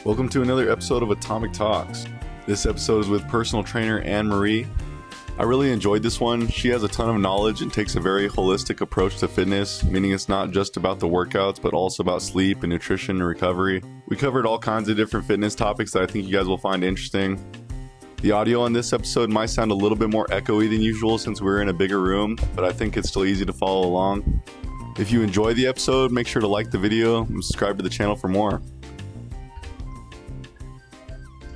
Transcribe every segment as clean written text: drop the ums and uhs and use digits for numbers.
Welcome to another episode of Atomic Talks. This episode is with personal trainer Anne Marie. I really enjoyed this one. She has a ton of knowledge and takes a very holistic approach to fitness, meaning it's not just about the workouts, but also about sleep and nutrition and recovery. We covered all kinds of different fitness topics that I think you guys will find interesting. The audio on this episode might sound a little bit more echoey than usual since we're in a bigger room, but I think it's still easy to follow along. If you enjoy the episode, make sure to like the video and subscribe to the channel for more.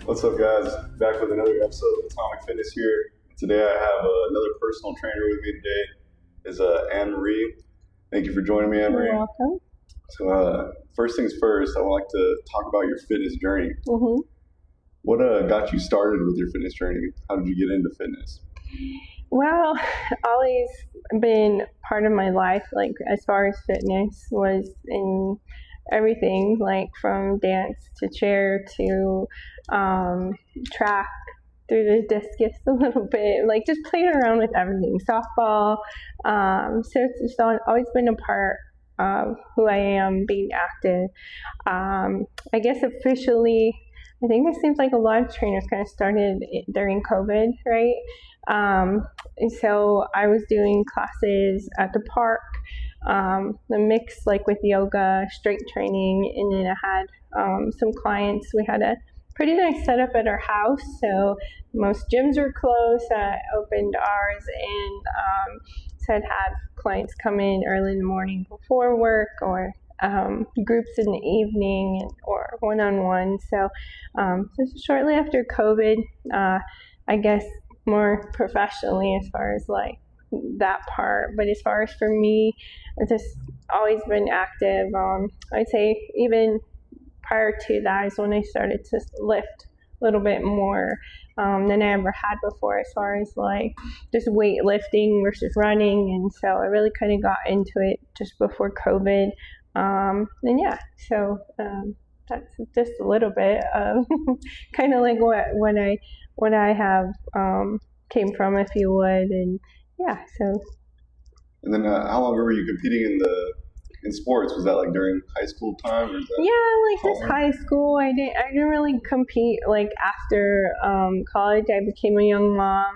What's up, guys? Back with another episode of Atomic Fitness here. Today I have another personal trainer with me today. Is Anne Marie. Thank you for joining me, Anne Marie. You're welcome. So first things first, I would like to talk about your fitness journey. Mm-hmm. What got you started with your fitness journey? How did you get into fitness? Well, always been part of my life, like as far as fitness was in everything, like from dance to chair to track, through the discus a little bit, like just playing around with everything, softball. So it's just always been a part of who I am, being active. I guess officially, I think it seems like a lot of trainers kind of started during COVID, right? And so I was doing classes at the park, the mix like with yoga, strength training, and then I had some clients. We had a pretty nice setup at our house, so most gyms were closed. I opened ours, and so I'd have clients come in early in the morning before work, or groups in the evening, or one-on-one. So just shortly after COVID, I guess more professionally as far as like that part, but as far as for me, I've just always been active. I'd say even prior to that is when I started to lift a little bit more than I ever had before, as far as like just weightlifting versus running. And so I really kind of got into it just before COVID. And yeah, so that's just a little bit of kind of like what I have came from, if you would. And yeah, so. And then how long were you competing in sports? Was that like during high school time? Or like just high school. I didn't really compete like after college. I became a young mom,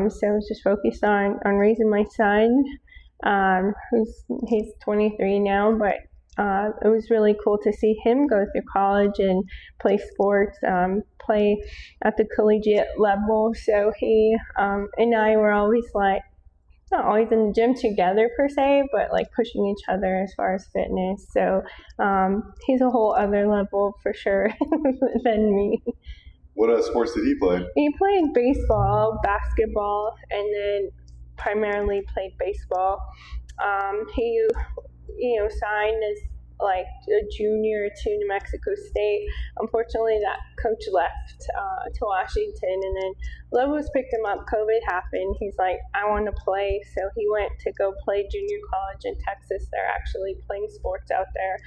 so I was just focused on raising my son. He's 23 now, but it was really cool to see him go through college and play sports, play at the collegiate level. So he and I were always like, not always in the gym together per se, but like pushing each other as far as fitness. So he's a whole other level for sure than me. What sports did he play? He played baseball, basketball, and then primarily played baseball. He, signed as like a junior to New Mexico State. Unfortunately, that coach left to Washington, and then Lobos picked him up. COVID happened. He's like, I want to play. So he went to go play junior college in Texas. They're actually playing sports out there.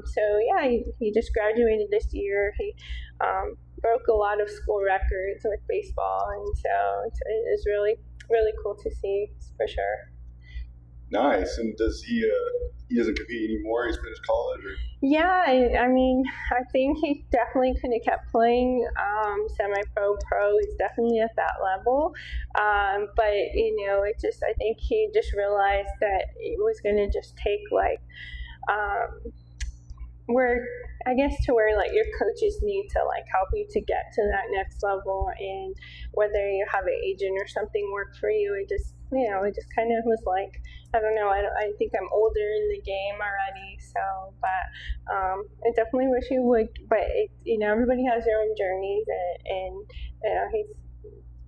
So yeah, he just graduated this year. He broke a lot of school records with baseball, and so it's really, really cool to see, for sure. Nice. And does he doesn't compete anymore? He's finished college? Or? Yeah, I mean, I think he definitely could have kept playing semi-pro, pro. He's definitely at that level. But, I think he just realized that it was going to just take like, where like your coaches need to like help you to get to that next level, and whether you have an agent or something work for you, it just kind of was like, I don't know, I think I'm older in the game already, so, but I definitely wish he would, but everybody has their own journeys, and he's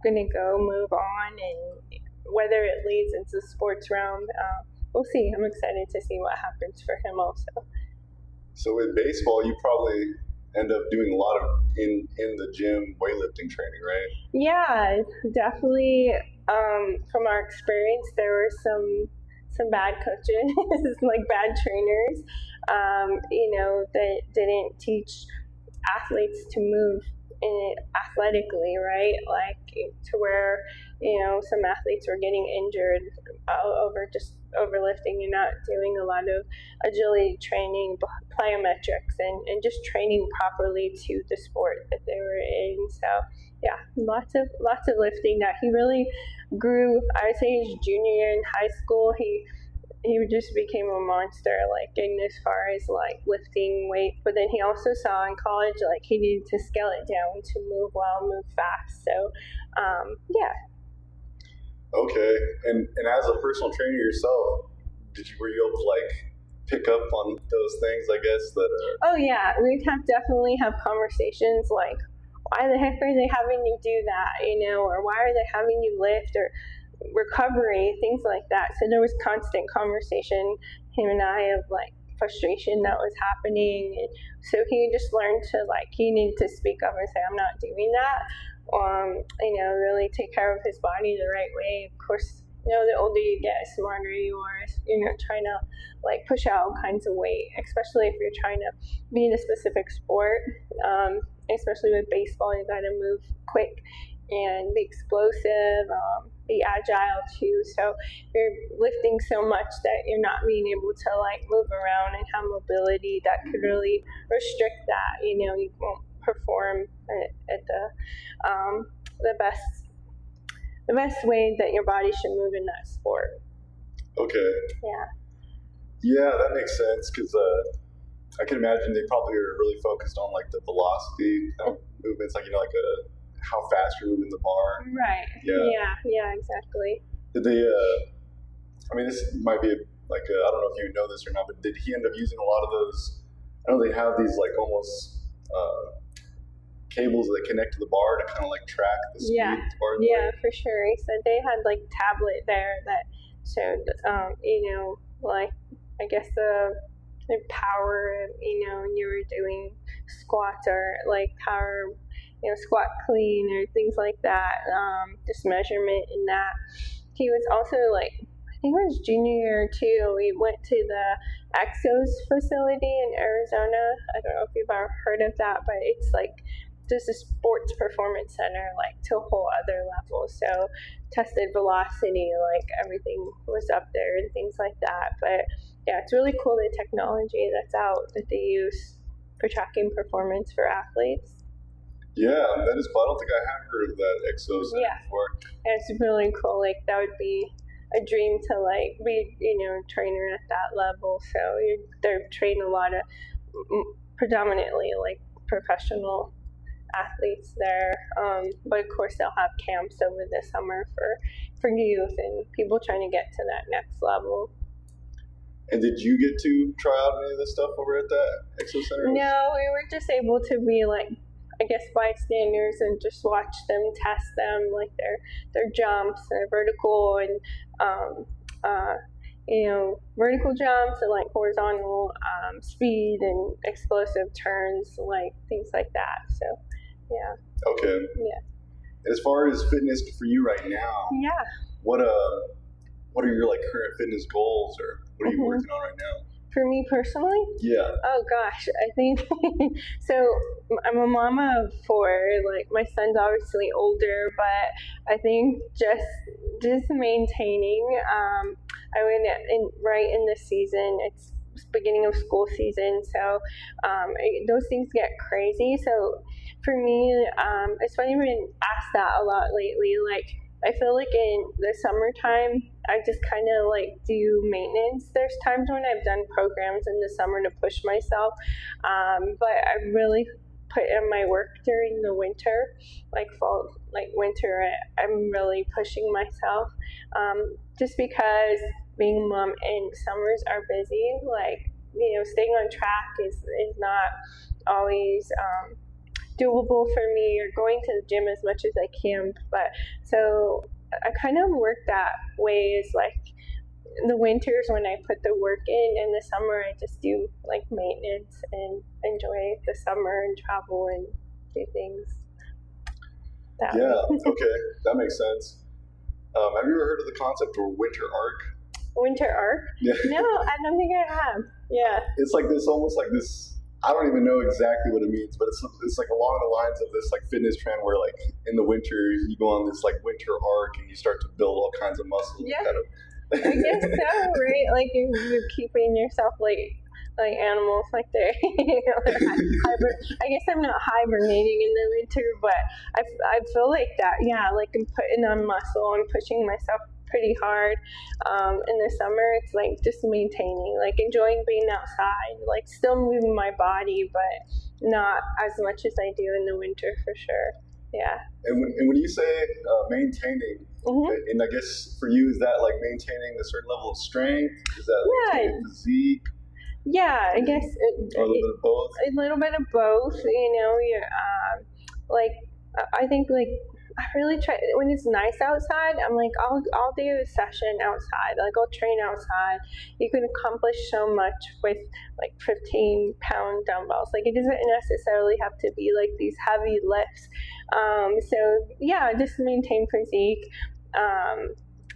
gonna move on, and whether it leads into the sports realm, we'll see. I'm excited to see what happens for him also. So with baseball, you probably end up doing a lot of in the gym weightlifting training, right? Yeah, definitely. From our experience, there were some bad coaches, like bad trainers, that didn't teach athletes to move athletically, right? Like to where, some athletes were getting injured over just overlifting. You're not doing a lot of agility training, plyometrics, and just training properly to the sport that they were in. So yeah, lots of lifting that he really grew. I would say his junior year in high school, he just became a monster, like in as far as like lifting weight. But then he also saw in college like he needed to scale it down to move well, move fast. So yeah. Okay, and as a personal trainer yourself, were you able to like pick up on those things? I guess that. Oh yeah, we definitely have conversations like, why the heck are they having you do that? You know, or why are they having you lift or recovery, things like that. So there was constant conversation, him and I, of like frustration that was happening. And so he just learned to like, he needed to speak up and say, I'm not doing that. You know, really take care of his body the right way. Of course, you know, the older you get, the smarter you are. You're not trying to like push out all kinds of weight, especially if you're trying to be in a specific sport. Especially with baseball, you got to move quick and be explosive, be agile too. So you're lifting so much that you're not being able to like move around and have mobility that could really restrict that. You know, you won't perform at the best way that your body should move in that sport. Okay. Yeah, that makes sense because I can imagine they probably are really focused on like the velocity of movements, like, you know, like how fast you're moving the bar. Right. Yeah, exactly. Did they? I mean, this might be like I don't know if you know this or not, but did he end up using a lot of those? I know they have these like almost cables that connect to the bar to kind of like track the speed. Yeah, for sure. He said they had like tablet there that showed, you know, like I guess the power, you know, when you were doing squats or like power, you know, squat clean or things like that, just measurement in that. He was also like, I think it was junior year too, we went to the Exos facility in Arizona. I don't know if you've ever heard of that, but it's like just a sports performance center, like to a whole other level. So tested velocity, like everything was up there and things like that. But yeah, it's really cool, the technology that's out that they use for tracking performance for athletes. Yeah, that is cool. I don't think I have heard of that Exos before. Yeah, it's really cool. Like that would be a dream to like be, you know, a trainer at that level. So they're training a lot of predominantly like professional athletes there, but of course they'll have camps over the summer for youth and people trying to get to that next level. And did you get to try out any of this stuff over at that Exo Center? No, we were just able to be like, I guess, bystanders and just watch them test them, like their jumps, their vertical and you know, vertical jumps and like horizontal speed and explosive turns, like things like that. So yeah. Okay. Yeah. And as far as fitness for you right now, what are your like current fitness goals, or what are you working on right now? For me personally? Yeah. Oh gosh, I think so. I'm a mama of 4. Like my son's obviously older, but I think just maintaining. I went right in the season. It's beginning of school season, so those things get crazy. So for me, it's funny, I've been asked that a lot lately. Like I feel like in the summertime, I just kind of like do maintenance. There's times when I've done programs in the summer to push myself, but I really put in my work during the winter, like fall, like winter. I'm really pushing myself, just because being a mom and summers are busy. Like, you know, staying on track is not always doable for me, or going to the gym as much as I can. But so I kind of work that way, is like the winters when I put the work in the summer I just do like maintenance and enjoy the summer and travel and do things that way. Okay, that makes sense. Have you ever heard of the concept of winter arc? Winter arc? Yeah. No, I don't think I have. Yeah. It's like this, almost like this, I don't even know exactly what it means, but it's like along the lines of this like fitness trend where like in the winter you go on this like winter arc and you start to build all kinds of muscles. Yeah. Kind of I guess so, right? Like you're keeping yourself like animals, like they're, I guess I'm not hibernating in the winter, but I feel like that. Yeah, like I'm putting on muscle and pushing myself pretty hard. In the summer, it's like just maintaining, like enjoying being outside, like still moving my body, but not as much as I do in the winter for sure. Yeah. And when you say maintaining, and I guess for you, is that like maintaining a certain level of strength? Is that maintaining physique? Yeah, I guess Or a little bit of both. A little bit of both. You know, like I think like I really try when it's nice outside. I'm like I'll do a session outside. Like I'll train outside. You can accomplish so much with like 15-pound dumbbells. Like it doesn't necessarily have to be like these heavy lifts. So yeah, just maintain physique.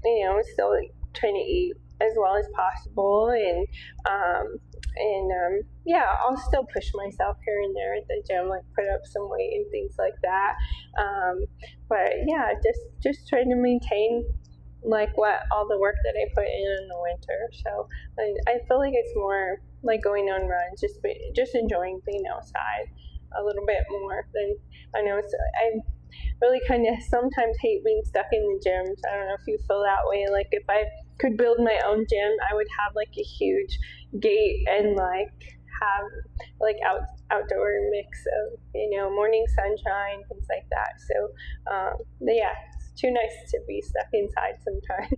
You know, still like, trying to eat as well as possible, and yeah, I'll still push myself here and there at the gym, like put up some weight and things like that. But yeah, just trying to maintain like what all the work that I put in the winter. So I feel like it's more like going on runs, just enjoying being outside a little bit more than I know. I really kind of sometimes hate being stuck in the gyms. I don't know if you feel that way. Like if I could build my own gym, I would have like a huge gate and like have like outdoor mix of, you know, morning sunshine, things like that. So yeah, it's too nice to be stuck inside sometimes.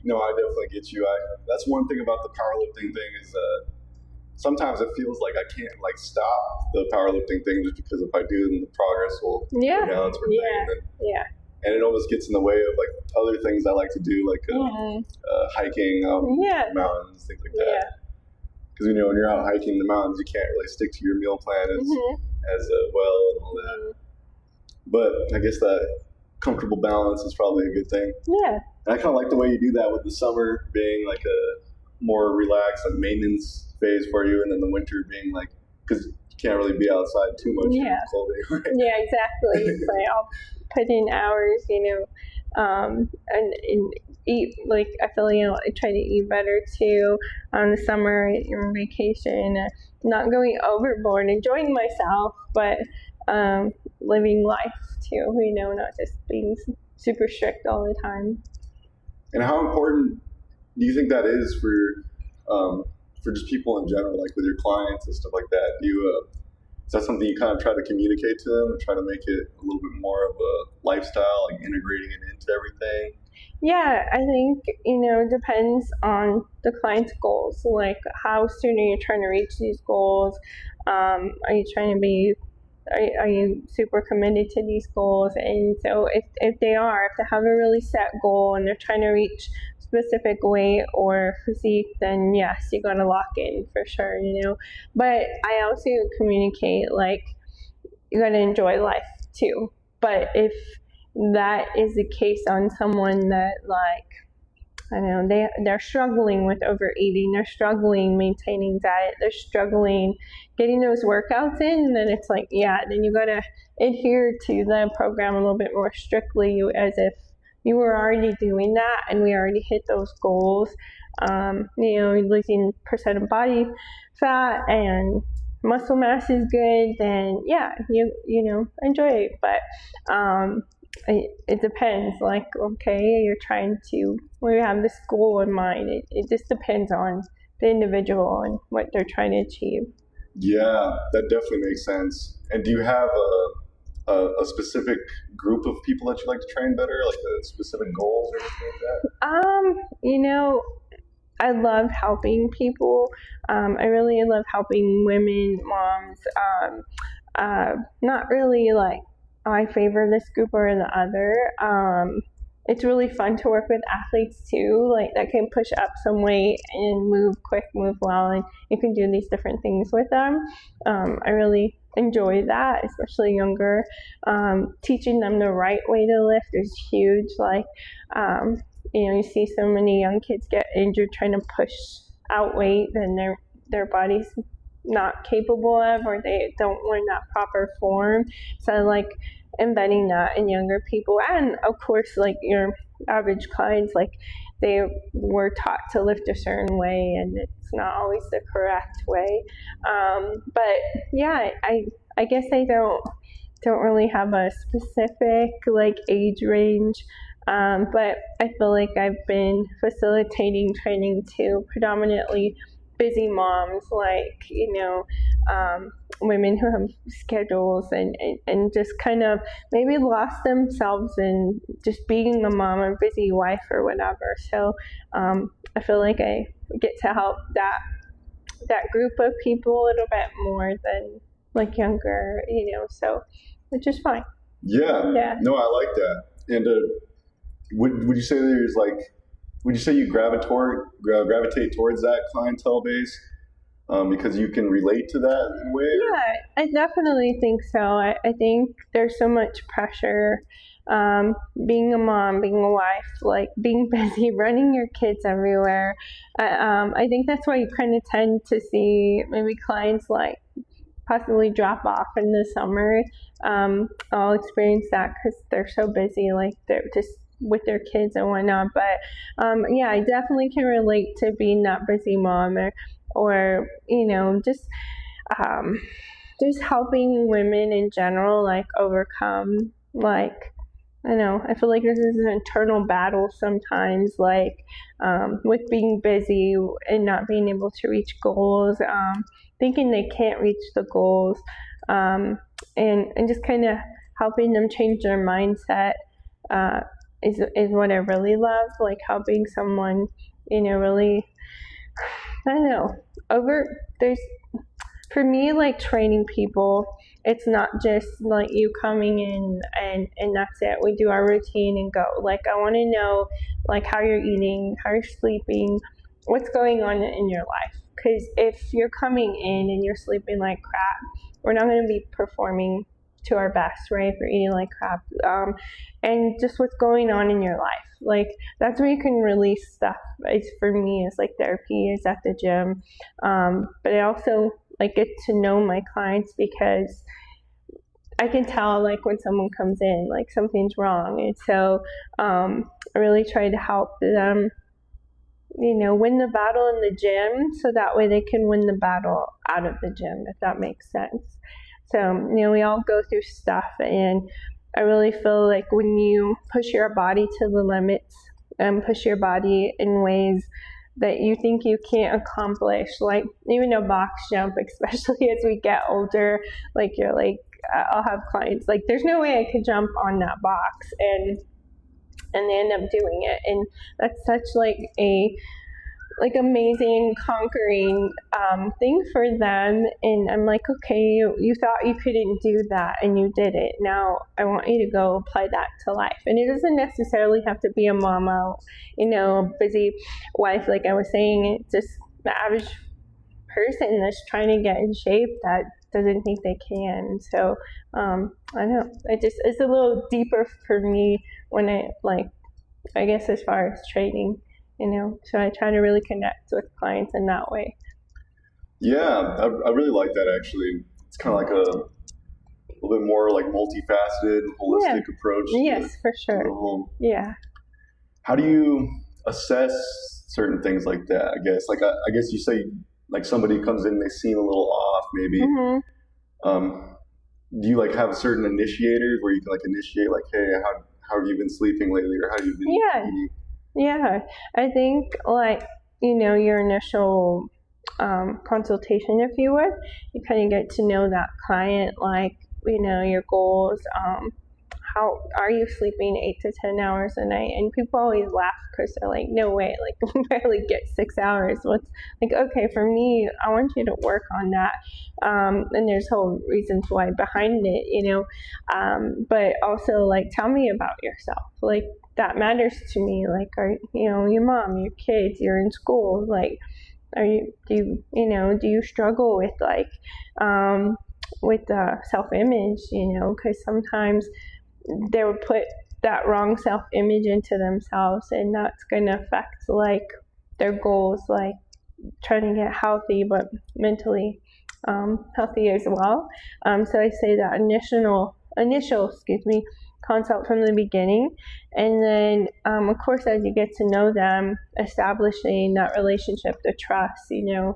No, I definitely get you. That's one thing about the powerlifting thing is sometimes it feels like I can't like stop the powerlifting thing just because if I do, then the progress will go down. And it almost gets in the way of like other things I like to do, like hiking, mountains, things like that. Because you know when you're out hiking in the mountains, you can't really stick to your meal plan as well and all that. But I guess that comfortable balance is probably a good thing. Yeah. And I kind of like the way you do that with the summer being like a more relaxed, like maintenance phase for you, and then the winter being like, because you can't really be outside too much in the cold anyway. Yeah, exactly. It's like I'll put in hours, you know, and eat, like I feel, you know, I try to eat better too on the summer, on vacation, not going overboard, enjoying myself, but living life too, you know, not just being super strict all the time. And how important do you think that is for just people in general, like with your clients and stuff like that? Do you is that something you kind of try to communicate to them and try to make it a little bit more of a lifestyle, like integrating it into everything? Yeah, I think, you know, it depends on the client's goals. Like, how soon are you trying to reach these goals? Are you trying to be, are you super committed to these goals? And so if they have a really set goal and they're trying to reach specific weight or physique, then yes, you gotta lock in for sure, you know. But I also communicate, like, you gotta enjoy life too. But if that is the case on someone that, like, I don't know, they're struggling with overeating, they're struggling maintaining diet, they're struggling getting those workouts in, and then it's like, yeah, then you gotta adhere to the program a little bit more strictly, as if you were already doing that and we already hit those goals. You know, losing percent of body fat and muscle mass is good, then yeah, you know, enjoy it. But it depends. Like, okay, you're trying to, we have this goal in mind. It just depends on the individual and what they're trying to achieve. Yeah, that definitely makes sense. And do you have a specific group of people that you like to train better, like the specific goals or anything like that? You know, I love helping people. I really love helping women, moms. Not really like I favor this group or the other. It's really fun to work with athletes too, like that can push up some weight and move quick, move well, and you can do these different things with them. I really enjoy that, especially younger. Teaching them the right way to lift is huge. Like, you know, you see so many young kids get injured trying to push out weight and their body's not capable of, or they don't learn that proper form. So like embedding that in younger people, and of course like your average clients, like they were taught to lift a certain way, and it's not always the correct way. But yeah, I guess I don't really have a specific like age range. But I feel like I've been facilitating training to predominantly busy moms, like, women who have schedules and just kind of maybe lost themselves in just being a mom or busy wife or whatever. So I feel like I get to help that group of people a little bit more than like younger, so which is fine. Yeah. No, I like that. And would you say there's would you say you gravitate towards that clientele base because you can relate to that in a way? Yeah, I definitely think so. I think there's so much pressure, being a mom, being a wife, like being busy, running your kids everywhere. I think that's why you kind of tend to see maybe clients like possibly drop off in the summer. I'll experience that because they're so busy, like they're just with their kids and whatnot. But yeah, I definitely can relate to being that busy mom, or just helping women in general, like overcome, like, I know, I feel like this is an internal battle sometimes, like with being busy and not being able to reach goals, thinking they can't reach the goals, and just kind of helping them change their mindset is what I really love, like helping someone, really, I don't know, there's, for me, like training people, it's not just like you coming in and that's it. We do our routine and go. Like, I want to know like how you're eating, how you're sleeping, what's going on in your life. Because if you're coming in and you're sleeping like crap, we're not going to be performing to our best, right? If you're eating like crap, and just what's going on in your life. Like, that's where you can release stuff. It's, for me, is like therapy is at the gym. But I also like get to know my clients because I can tell like when someone comes in, like something's wrong. And so I really try to help them, win the battle in the gym so that way they can win the battle out of the gym, if that makes sense. So, we all go through stuff, and I really feel like when you push your body to the limits and push your body in ways that you think you can't accomplish, like even a box jump, especially as we get older, like you're like, I'll have clients like, there's no way I could jump on that box, and they end up doing it, and that's such like a amazing conquering thing for them. And I'm like, okay, you thought you couldn't do that and you did it. Now I want you to go apply that to life. And it doesn't necessarily have to be a mama, a busy wife, like I was saying. It's just the average person that's trying to get in shape that doesn't think they can. So I know it's a little deeper for me when I guess as far as training, so I try to really connect with clients in that way. Yeah, I really like that, actually. It's kind of like a little bit more like multifaceted, holistic approach. Yes, for sure. Yeah. How do you assess certain things like that, I guess? Like, I guess you say, like, somebody comes in, they seem a little off, maybe. Mm-hmm. Do you, like, have certain initiators where you can, like, initiate, like, hey, how have you been sleeping lately, or how have you been eating? Yeah, I think, like, your initial consultation, if you would, you kind of get to know that client, like, your goals, how are you sleeping 8 to 10 hours a night? And people always laugh because they're like, no way, like, we barely get 6 hours. What's like, okay, for me, I want you to work on that. And there's whole reasons why behind it, but also, like, tell me about yourself. Like, that matters to me. Like, are your mom, your kids, you're in school, like, do you struggle with like with self-image, because sometimes they would put that wrong self-image into themselves, and that's going to affect like their goals, like trying to get healthy but mentally healthy as well. So I say that initial consult from the beginning. And then, of course, as you get to know them, establishing that relationship, the trust,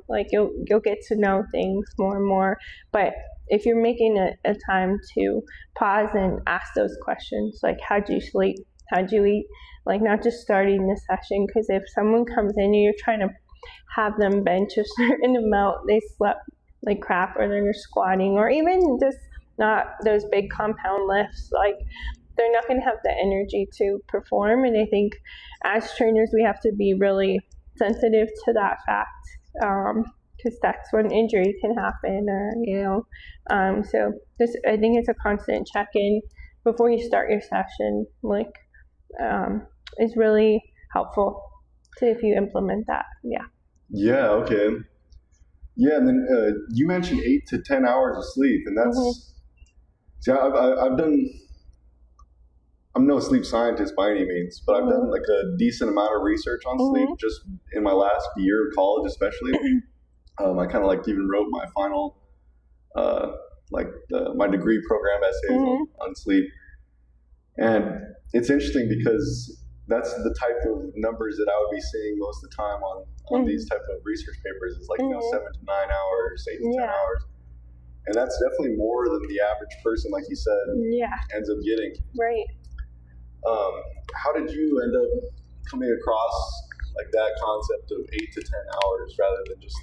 like you'll get to know things more and more. But if you're making a time to pause and ask those questions, like how'd you sleep? How'd you eat? Like not just starting the session, because if someone comes in and you're trying to have them bench a certain amount, they slept like crap, or they're squatting, or even just not those big compound lifts, like they're not going to have the energy to perform. And I think as trainers, we have to be really sensitive to that fact, because that's when injury can happen, or so this, I think it's a constant check-in before you start your session, like is really helpful to if you implement that. Yeah, okay. Yeah, and then you mentioned 8 to 10 hours of sleep, and that's see, I've done. I'm no sleep scientist by any means, but I've done like a decent amount of research on sleep just in my last year of college, especially. I kind of like even wrote my final, my degree program essays on sleep, and it's interesting because that's the type of numbers that I would be seeing most of the time on these type of research papers is like 7 to 9 hours, 8 to 10 hours. And that's definitely more than the average person, like you said, ends up getting. Right. How did you end up coming across like that concept of 8 to 10 hours rather than just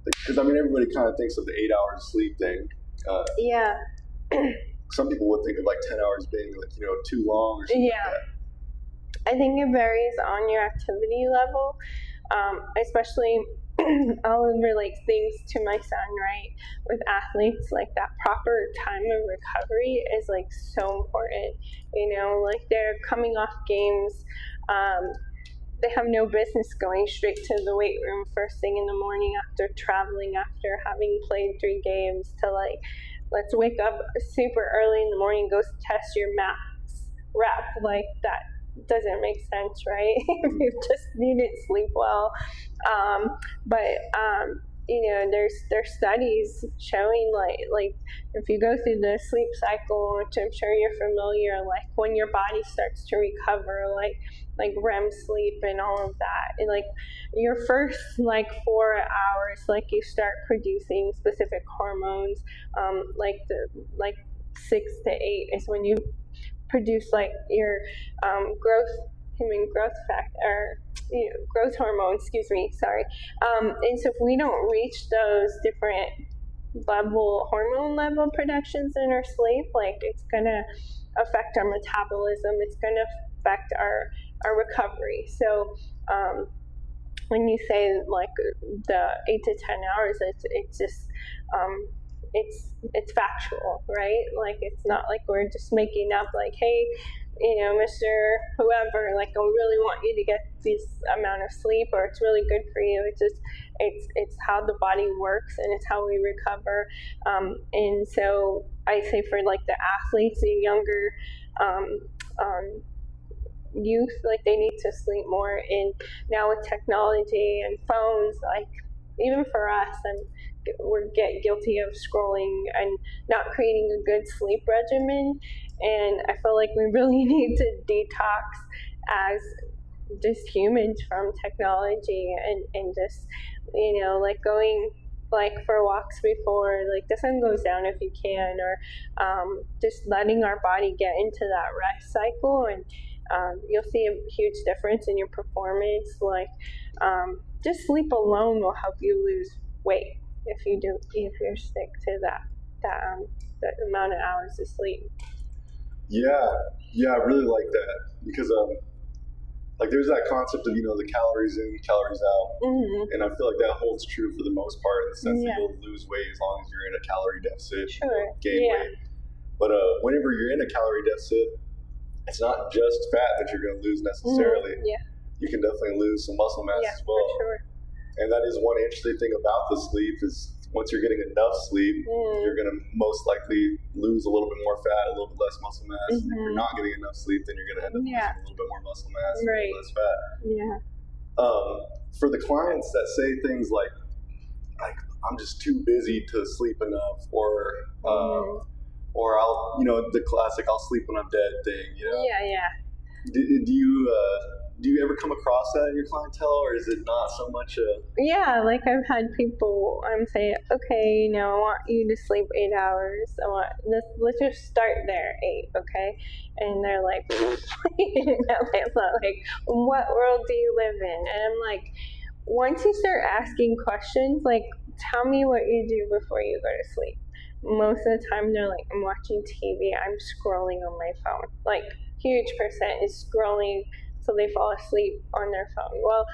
because I mean everybody kind of thinks of the 8 hours sleep thing. Some people would think of like 10 hours being like too long or something like that. I think it varies on your activity level, especially I'll relate things to my son, right? With athletes, like that proper time of recovery is like so important. Like they're coming off games, they have no business going straight to the weight room first thing in the morning after traveling, after having played 3 games, to like, let's wake up super early in the morning, go test your max rep. Like that doesn't make sense, right? If you didn't sleep well. But there's studies showing like if you go through the sleep cycle, which I'm sure you're familiar, like when your body starts to recover, like REM sleep and all of that, and like your first like 4 hours, like you start producing specific hormones, like 6 to 8 is when you produce like your human growth factor, growth hormone, and so if we don't reach those different hormone level productions in our sleep, like it's gonna affect our metabolism, it's gonna affect our recovery. So when you say like the 8 to 10 hours, it's just it's factual, right? Like it's not like we're just making up like, hey, Mr. Whoever, like I really want you to get this amount of sleep, or it's really good for you. It's just it's how the body works, and it's how we recover. And so I say for like the athletes, the younger youth, like they need to sleep more. And now with technology and phones, like even for us, and we get guilty of scrolling and not creating a good sleep regimen. And I feel like we really need to detox as just humans from technology, and just like going like for walks before like the sun goes down if you can, or just letting our body get into that rest cycle, and you'll see a huge difference in your performance. Like just sleep alone will help you lose weight if you stick to that amount of hours of sleep. Yeah, I really like that, because like there's that concept of the calories in, calories out, and I feel like that holds true for the most part, in the sense that you'll lose weight as long as you're in a calorie deficit, gain weight. But whenever you're in a calorie deficit, it's not just fat that you're going to lose necessarily. You can definitely lose some muscle mass as well. For sure. And that is one interesting thing about the sleep, is once you're getting enough sleep, you're going to most likely lose a little bit more fat, a little bit less muscle mass. And if you're not getting enough sleep, then you're going to end up losing a little bit more muscle mass and a little less fat. For the clients that say things like I'm just too busy to sleep enough, or I'll the classic "I'll sleep when I'm dead" thing. Yeah. Do you ever come across that in your clientele, or is it not so much a? Yeah, like I've had people say, okay, I want you to sleep 8 hours. I want this. Let's just start there, 8, okay? And they're like, it's not like, what world do you live in? And I'm like, once you start asking questions, like, tell me what you do before you go to sleep. Most of the time, they're like, I'm watching TV, I'm scrolling on my phone. Like, huge percent is scrolling so they fall asleep on their phone. Well,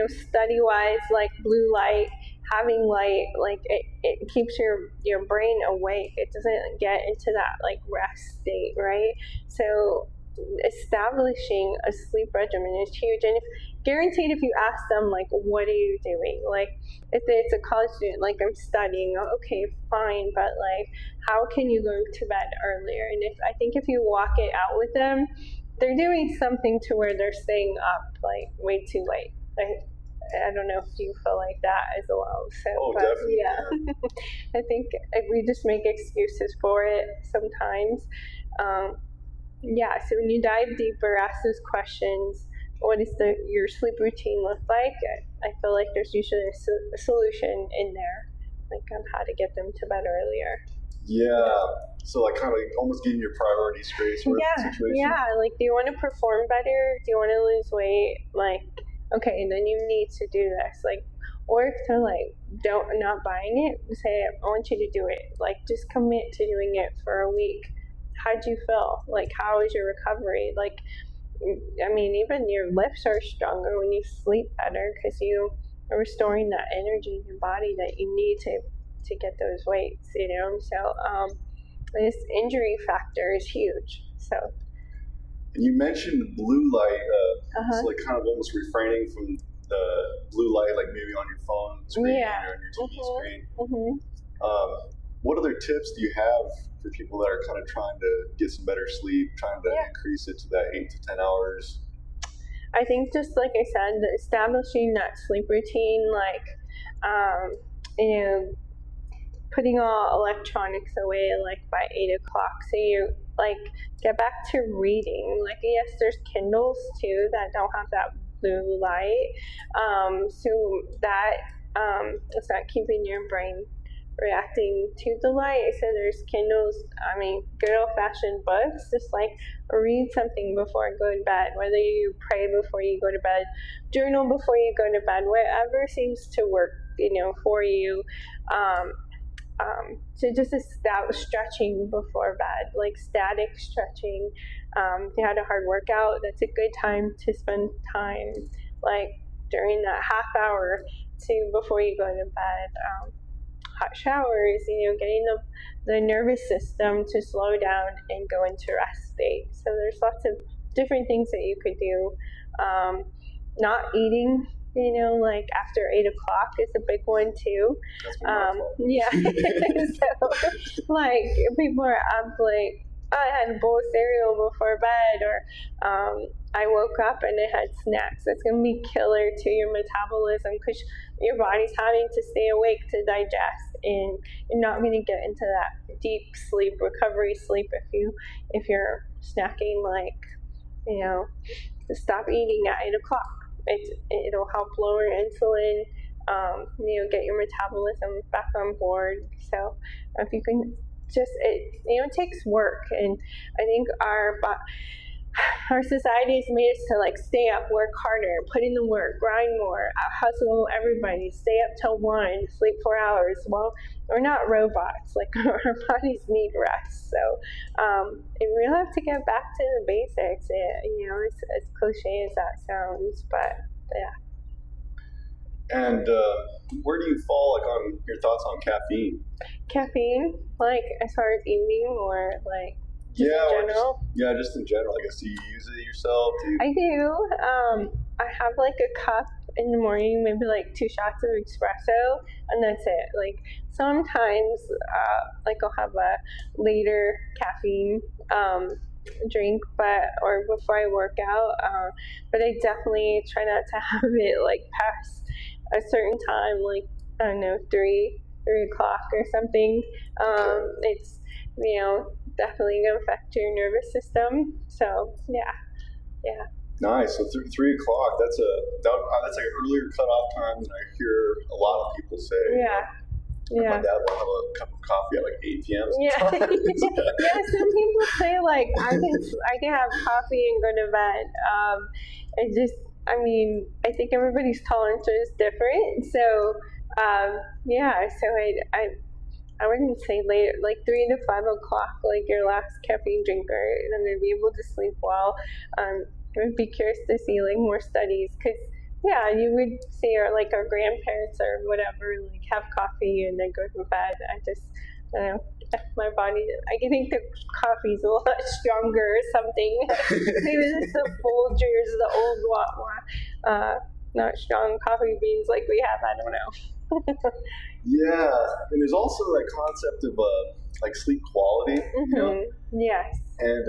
study wise, like blue light, having light, like it keeps your brain awake. It doesn't get into that like rest state, right? So establishing a sleep regimen is huge. And if guaranteed, if you ask them like, what are you doing, like if it's a college student, like I'm studying, okay, fine, but like how can you go to bed earlier? And if you walk it out with them, they're doing something to where they're staying up like way too late. I don't know if you feel like that as well. So, but Definitely. Yeah, I think we just make excuses for it sometimes. Yeah, so when you dive deeper, ask those questions. What does your sleep routine look like? I feel like there's usually a solution in there, like on how to get them to bed earlier. Yeah. So like kind of almost getting your priorities straight sort of situation. Yeah, like do you want to perform better? Do you want to lose weight? Like, okay, then you need to do this. Like, or if they're like not buying it, say I want you to do it. Like, just commit to doing it for a week. How'd you feel? Like, how was your recovery? Like, I mean, even your lifts are stronger when you sleep better because you are restoring that energy in your body that you need to get those weights. So this injury factor is huge. So. And you mentioned blue light, so like kind of almost refraining from the blue light, like maybe on your phone screen or on your TV screen. What other tips do you have for people that are kind of trying to get some better sleep, trying to increase it to that 8 to 10 hours? I think just like I said, establishing that sleep routine, like, putting all electronics away like by 8 o'clock, so you like get back to reading. Like, yes, there's Kindles too that don't have that blue light, so that it's not keeping your brain reacting to the light. So there's Kindles, I mean, good old-fashioned books. Just like read something before going to bed, whether you pray before you go to bed, journal before you go to bed, whatever seems to work for you. To just establish stretching before bed, like static stretching. If you had a hard workout, that's a good time to spend time, like during that half hour before you go to bed. Hot showers, getting the nervous system to slow down and go into rest state. So there's lots of different things that you could do. Not eating like after 8 o'clock is a big one too. Yeah. So like people are up like, I had a bowl of cereal before bed, or I woke up and I had snacks. That's going to be killer to your metabolism because your body's having to stay awake to digest, and you're not going to get into that deep sleep, recovery sleep if you're snacking. Like, to stop eating at 8 o'clock. It'll help lower insulin, get your metabolism back on board. So if you can it takes work, and I think our society has made us to like stay up, work harder, put in the work, grind more, hustle everybody, stay up till 1, sleep 4 hours. Well, we're not robots. Like, our bodies need rest. So we really have to get back to the basics. It's as cliche as that sounds, but yeah. And where do you fall like on your thoughts on caffeine? Caffeine, like as far as evening, or like in general? Just in general. I guess, do you use it yourself? I do. I have like a cup in the morning, maybe like 2 shots of espresso, and that's it. Like sometimes, like I'll have a later caffeine drink, or before I work out. But I definitely try not to have it like past a certain time, like I don't know, 3 3 o'clock or something. It's, definitely going to affect your nervous system. So, yeah. Nice. So 3 o'clock. That's like an earlier cutoff time than I hear a lot of people say. Yeah. My dad will have a cup of coffee at like 8 p.m. Yeah. Yeah. Some people say like I can have coffee and go to bed. I think everybody's tolerance is different. So, So I wouldn't say later, like 3 to 5 o'clock, like your last caffeine drinker, and I'm gonna be able to sleep well. I would be curious to see like more studies, because you would see like our grandparents or whatever, like have coffee and then go to bed. I don't know, my body, I think the coffee's a lot stronger or something. Maybe it's the Folgers, the old not strong coffee beans like we have. I don't know. Yeah, and there's also that concept of like sleep quality. Yes. And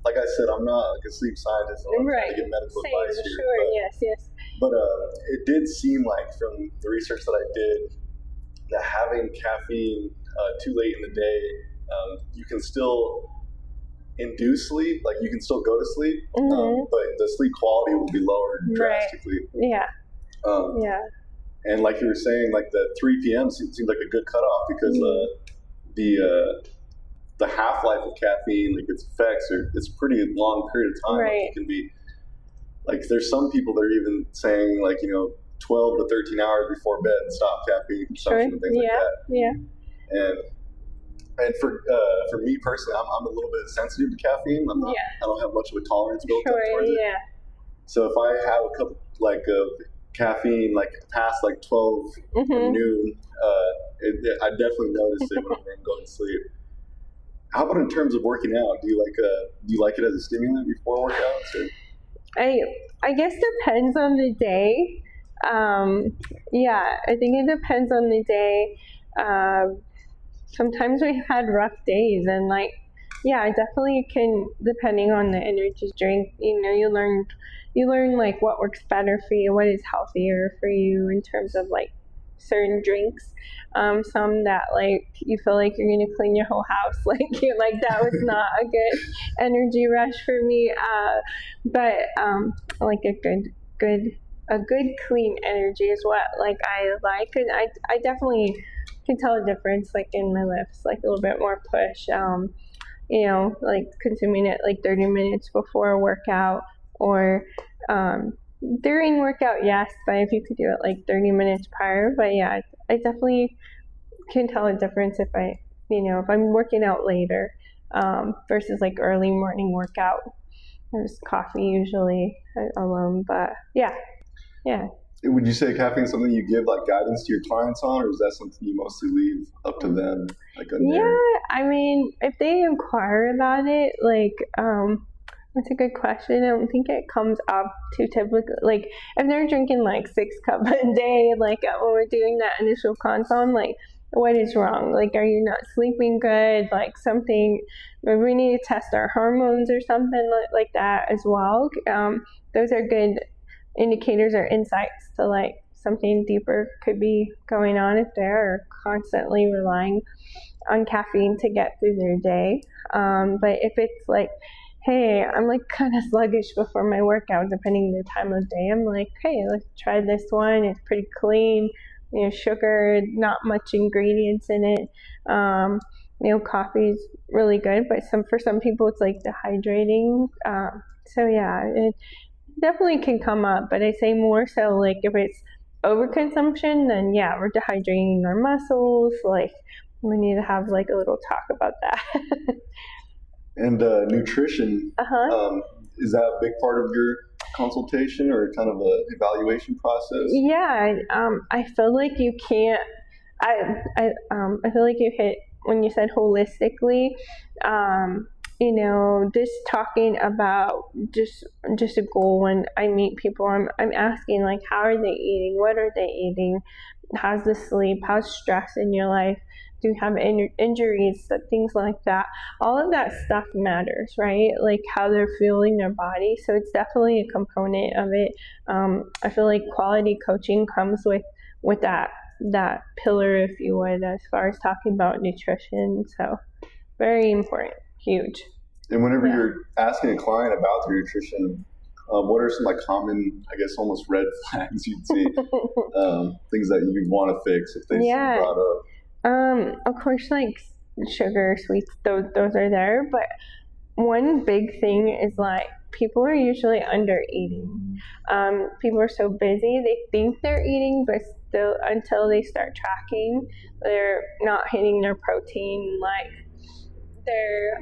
like I said, I'm not like a sleep scientist. I'm trying to get medical advice here. Sure. Yes. But it did seem like from the research that I did that having caffeine too late in the day, you can still induce sleep. Like you can still go to sleep, but the sleep quality will be lowered drastically. Yeah. And like you were saying, like the 3 p.m. seems like a good cutoff, because the half-life of caffeine, like its effects, it's a pretty long period of time. Right. Like it can be, like there's some people that are even saying 12 to 13 hours before bed, stop caffeine consumption and things like that. Yeah. And for me personally, I'm a little bit sensitive to caffeine. I don't have much of a tolerance built up towards it. So if I have a cup of caffeine past 12 or noon, I definitely notice it whenever I'm going to sleep. How about in terms of working out? Do you like it as a stimulant before workouts? Or? I guess depends on the day. I think it depends on the day. Sometimes we've had rough days, and I definitely can, depending on the energy drink, you learn like what works better for you, what is healthier for you in terms of like certain drinks. Some that you feel like you're gonna clean your whole house, that was not a good energy rush for me. But like a good clean energy is what I like, and I definitely can tell a difference in my lifts, a little bit more push. Consuming it 30 minutes before a workout, or during workout, yes, but if you could do it 30 minutes prior. But I definitely can tell a difference if I'm working out later versus early morning workout. There's coffee usually alone, but yeah. Would you say caffeine is something you give guidance to your clients on, or is that something you mostly leave up to them? If they inquire about it, that's a good question. I don't think it comes up too typically. If they're drinking 6 cups a day, when we're doing that initial consult, what is wrong? Are you not sleeping good? Something, maybe we need to test our hormones or something like that as well. Those are good indicators or insights to something deeper could be going on if they're constantly relying on caffeine to get through their day. But if it's hey, I'm kind of sluggish before my workout, depending on the time of day, I'm hey, let's try this one. It's pretty clean, sugar, not much ingredients in it. Coffee's really good, but for some people it's dehydrating. It definitely can come up, but I say more so if it's overconsumption, then we're dehydrating our muscles. We need to have a little talk about that. And nutrition, is that a big part of your consultation or kind of a evaluation process? I feel like you can't. I feel like you hit when you said holistically. Just talking about just a goal. When I meet people, I'm asking how are they eating? What are they eating? How's the sleep? How's stress in your life? Do you have injuries? Things like that. All of that stuff matters, right? How they're feeling their body. So it's definitely a component of it. I feel like quality coaching comes with that that pillar, if you would, as far as talking about nutrition. So very important, huge. And whenever you're asking a client about their nutrition, what are some like common, I guess, almost red flags you'd see, things that you want to fix if they brought up? Of course, like sugar, sweets, those are there. But one big thing is like people are usually under eating. People are so busy, they think they're eating, but still, until they start tracking, they're not hitting their protein. Like they're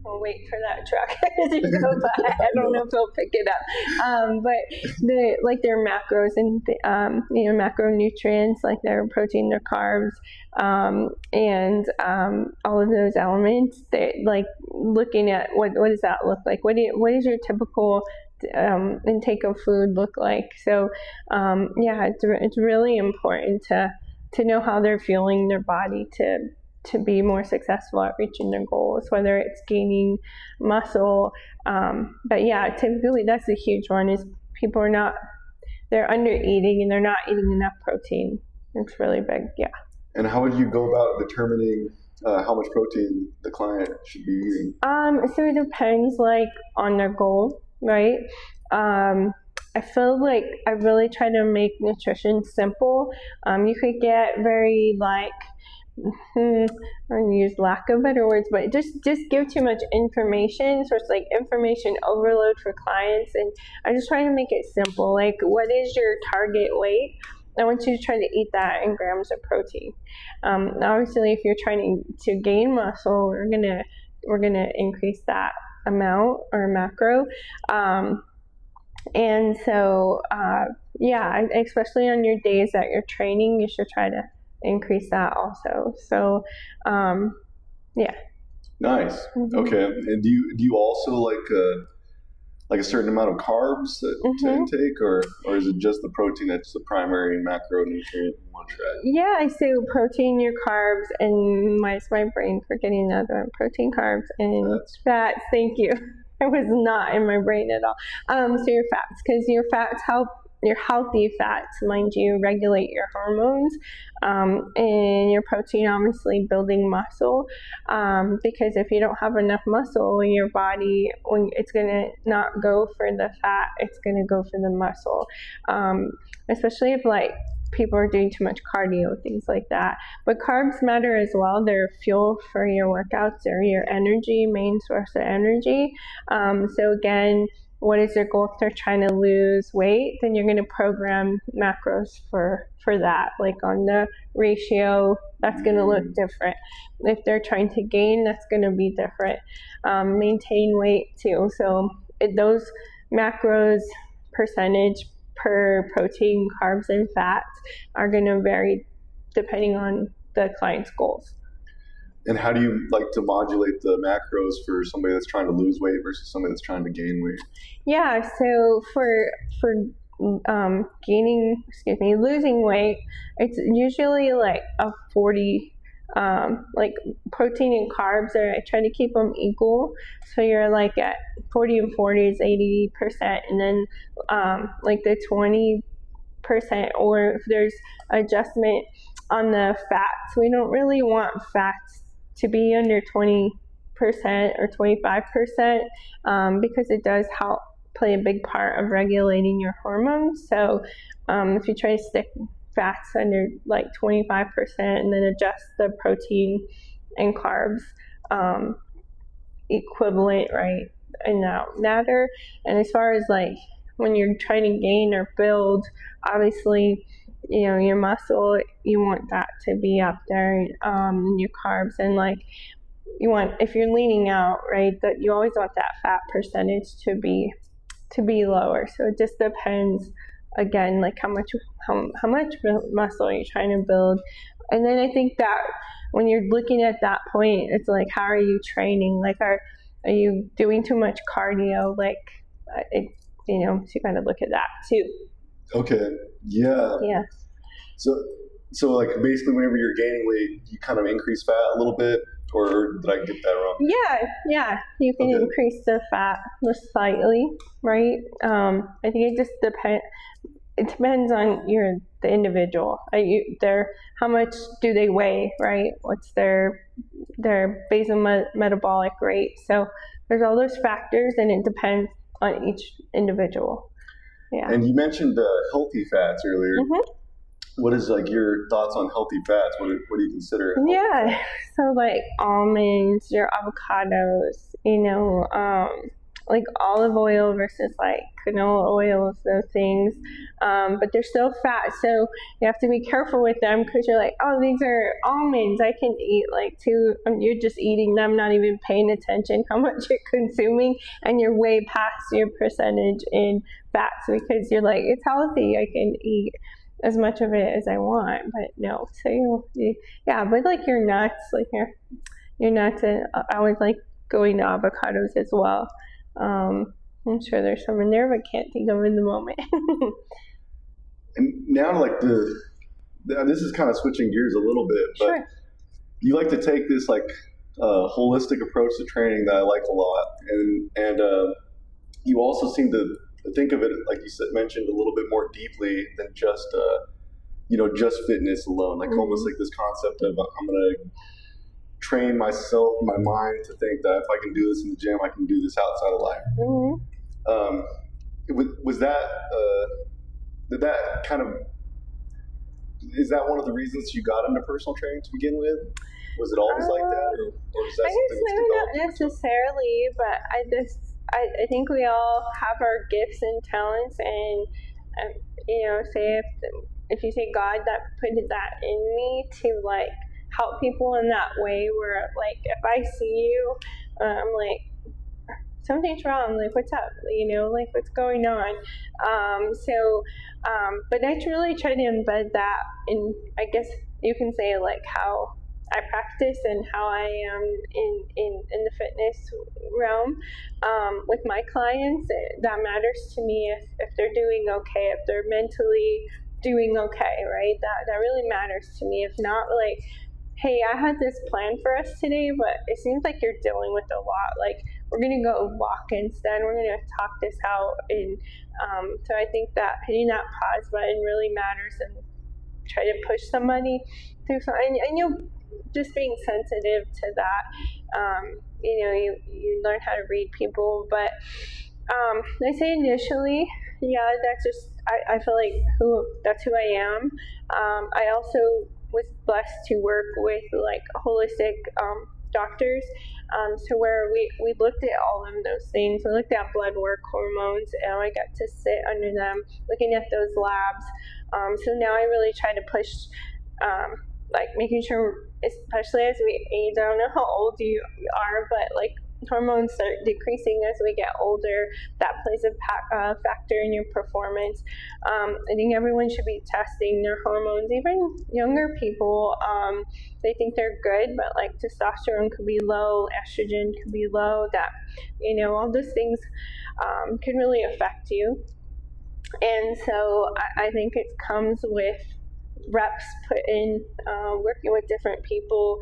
we'll wait for that truck to go by. I don't know if they'll pick it up. But their macros and macronutrients, like their protein, their carbs, and all of those elements. They like looking at what does that look like? What is your typical intake of food look like? So it's really important to know how they're feeling their body to be more successful at reaching their goals, whether it's gaining muscle. But yeah, typically that's a huge one, is people they're under eating and they're not eating enough protein. It's really big, yeah. And how would you go about determining how much protein the client should be eating? So it depends like on their goal, right? I feel like I really try to make nutrition simple. You could get very like, I'm going to use lack of better words, but just give too much information. So it's like information overload for clients. And I just try to make it simple. Like, what is your target weight? I want you to try to eat that in grams of protein. Obviously, if you're trying to gain muscle, we're gonna increase that amount or macro. And so, especially on your days that you're training, you should try to increase that also. So, yeah. Nice. Mm-hmm. Okay. And do you also like a certain amount of carbs to intake, or is it just the protein that's the primary macronutrient you want to try? Yeah, I say protein, your carbs, and my brain forgetting another one. Protein, carbs, and fats. Thank you. It was not in my brain at all. So your fats, because your fats help. Your healthy fats, mind you, regulate your hormones, and your protein obviously building muscle, because if you don't have enough muscle in your body, it's going to not go for the fat, it's going to go for the muscle, especially if like people are doing too much cardio, things like that. But carbs matter as well. They're fuel for your workouts. They're your energy, main source of energy. So again, what is their goal? If they're trying to lose weight, then you're going to program macros for that. Like on the ratio, that's going to look different. If they're trying to gain, that's going to be different. Maintain weight too. So those macros, percentage per protein, carbs, and fats are going to vary depending on the client's goals. And how do you like to modulate the macros for somebody that's trying to lose weight versus somebody that's trying to gain weight? Yeah, so for losing weight, it's usually like a 40, like protein and carbs I try to keep them equal. So you're like at 40 and 40 is 80%, and then like the 20%, or if there's adjustment on the fats, we don't really want fats to be under 20% or 25%, because it does help play a big part of regulating your hormones. So if you try to stick fats under like 25% and then adjust the protein and carbs equivalent, right, in that matter. And as far as like when you're trying to gain or build, obviously, you know, your muscle, you want that to be up there, your carbs, and like you want, if you're leaning out, right, that you always want that fat percentage to be lower. So it just depends, again, like how much muscle you're trying to build. And then I think that when you're looking at that point, it's like, how are you training? Like, are you doing too much cardio? Like, so you got to look at that too. Okay. Yeah. Yeah. So like basically whenever you're gaining weight, you kind of increase fat a little bit, or did I get that wrong? Yeah. You can increase the fat just slightly, right? I think it just depends. it depends on the individual. How much do they weigh, right? What's their basal metabolic rate? So there's all those factors, and it depends on each individual. Yeah. And you mentioned healthy fats earlier. Mm-hmm. What is like your thoughts on healthy fats? What do you consider? Yeah, so like almonds, your avocados, like olive oil versus like canola oils, those things. But they're still fat, so you have to be careful with them because you're like, oh, these are almonds. I can eat like two. You're just eating them, not even paying attention how much you're consuming, and you're way past your percentage in fats because you're like, it's healthy. I can eat as much of it as I want, but no. So but like your nuts, like your nuts, and I always like going to avocados as well. I'm sure there's some in there, but can't think of it in the moment. And now, like this is kind of switching gears a little bit, but sure. You like to take this like holistic approach to training that I like a lot, and you also seem to think of it, like you mentioned, a little bit more deeply than just just fitness alone. Like almost like this concept of I'm gonna train myself, my mind to think that if I can do this in the gym, I can do this outside of life. Was that did that kind of is that one of the reasons you got into personal training to begin with? Was it always like that, or is that something that's developed? Not necessarily, but I think we all have our gifts and talents, and say if you say God that put that in me to like help people in that way, where like if I see you, I'm like, something's wrong, like what's up, like what's going on. But I really try to embed that in, I guess you can say, like how I practice and how I am in the fitness realm with my clients. That matters to me if they're doing okay, if they're mentally doing okay, right? That really matters to me. If not, like, hey, I had this plan for us today, but it seems like you're dealing with a lot. Like, we're going to go walk instead. We're going to talk this out. And so I think that hitting that pause button really matters, and try to push somebody through something. And just being sensitive to that. You learn how to read people. But I say initially, that's just, I feel like that's who I am. I also was blessed to work with like holistic doctors, so where we looked at all of those things. We looked at blood work, hormones, and I got to sit under them looking at those labs. So now I really try to push like making sure, especially as we age, I don't know how old you are, but like hormones start decreasing as we get older. That plays a factor in your performance. I think everyone should be testing their hormones, even younger people. They think they're good, but like testosterone could be low, estrogen could be low. That all those things can really affect you. And so I think it comes with reps put in, working with different people,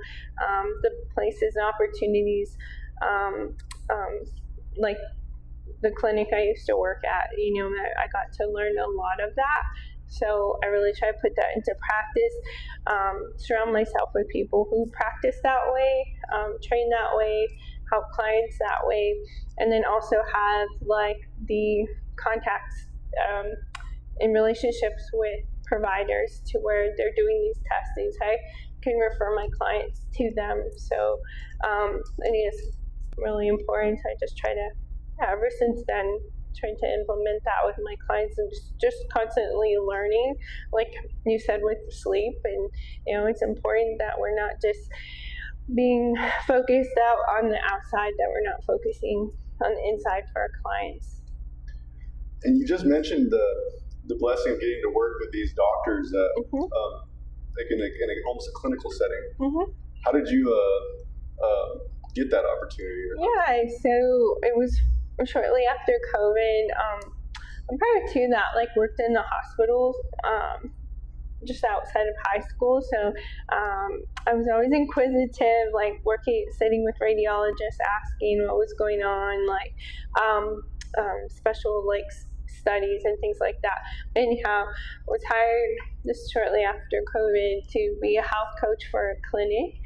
the places and opportunities, like the clinic I used to work at, I got to learn a lot of that. So I really try to put that into practice, surround myself with people who practice that way, train that way, help clients that way, and then also have like the contacts in relationships with providers to where they're doing these testings. I can refer my clients to them. So I think it's really important. I just try to, ever since then, trying to implement that with my clients, and just constantly learning, like you said, with sleep. And it's important that we're not just being focused out on the outside, that we're not focusing on the inside for our clients. And you just mentioned the blessing of getting to work with these doctors that like in almost a clinical setting. How did you get that opportunity? So it was shortly after COVID. I'm prior to that, like worked in the hospitals just outside of high school. So I was always inquisitive, like sitting with radiologists, asking what was going on, like special like studies and things like that. Anyhow, was hired just shortly after COVID to be a health coach for a clinic.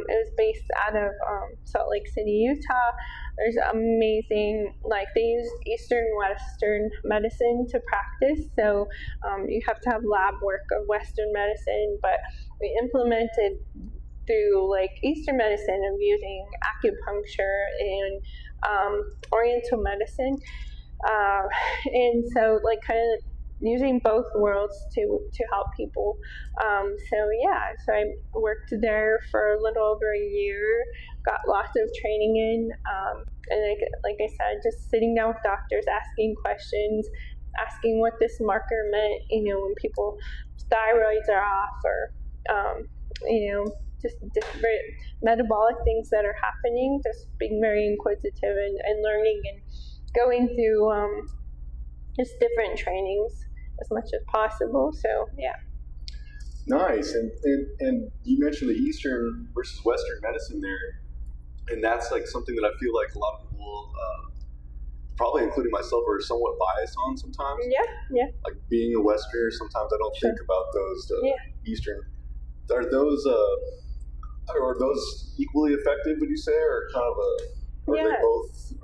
It was based out of Salt Lake City, Utah. There's amazing, like they use Eastern Western medicine to practice, so you have to have lab work of Western medicine, but we implemented through like Eastern medicine of using acupuncture and Oriental medicine, and so like kind of using both worlds to help people. So I worked there for a little over a year, got lots of training in, and like I said, just sitting down with doctors, asking questions, asking what this marker meant, when people thyroids are off, or just different metabolic things that are happening, just being very inquisitive and learning and going through just different trainings as much as possible. So yeah. Nice. And you mentioned the Eastern versus Western medicine there, and that's like something that I feel like a lot of people, probably including myself, are somewhat biased on sometimes. Yeah. Like being a Westerner, sometimes I don't think about those Eastern. Are those equally effective, would you say, or kind of are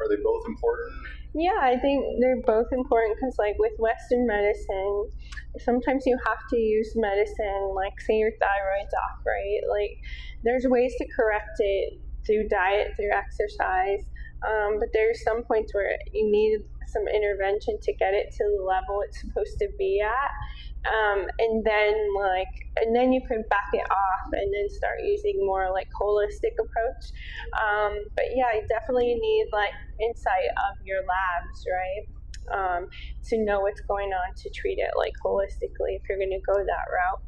they both important? Yeah, I think they're both important because, like, with Western medicine, sometimes you have to use medicine, like, say your thyroid's off, right? Like, there's ways to correct it through diet, through exercise, but there's some points where you need some intervention to get it to the level it's supposed to be at. And then you can back it off and then start using more like holistic approach. But yeah, you definitely need like insight of your labs, right? To know what's going on to treat it like holistically if you're going to go that route.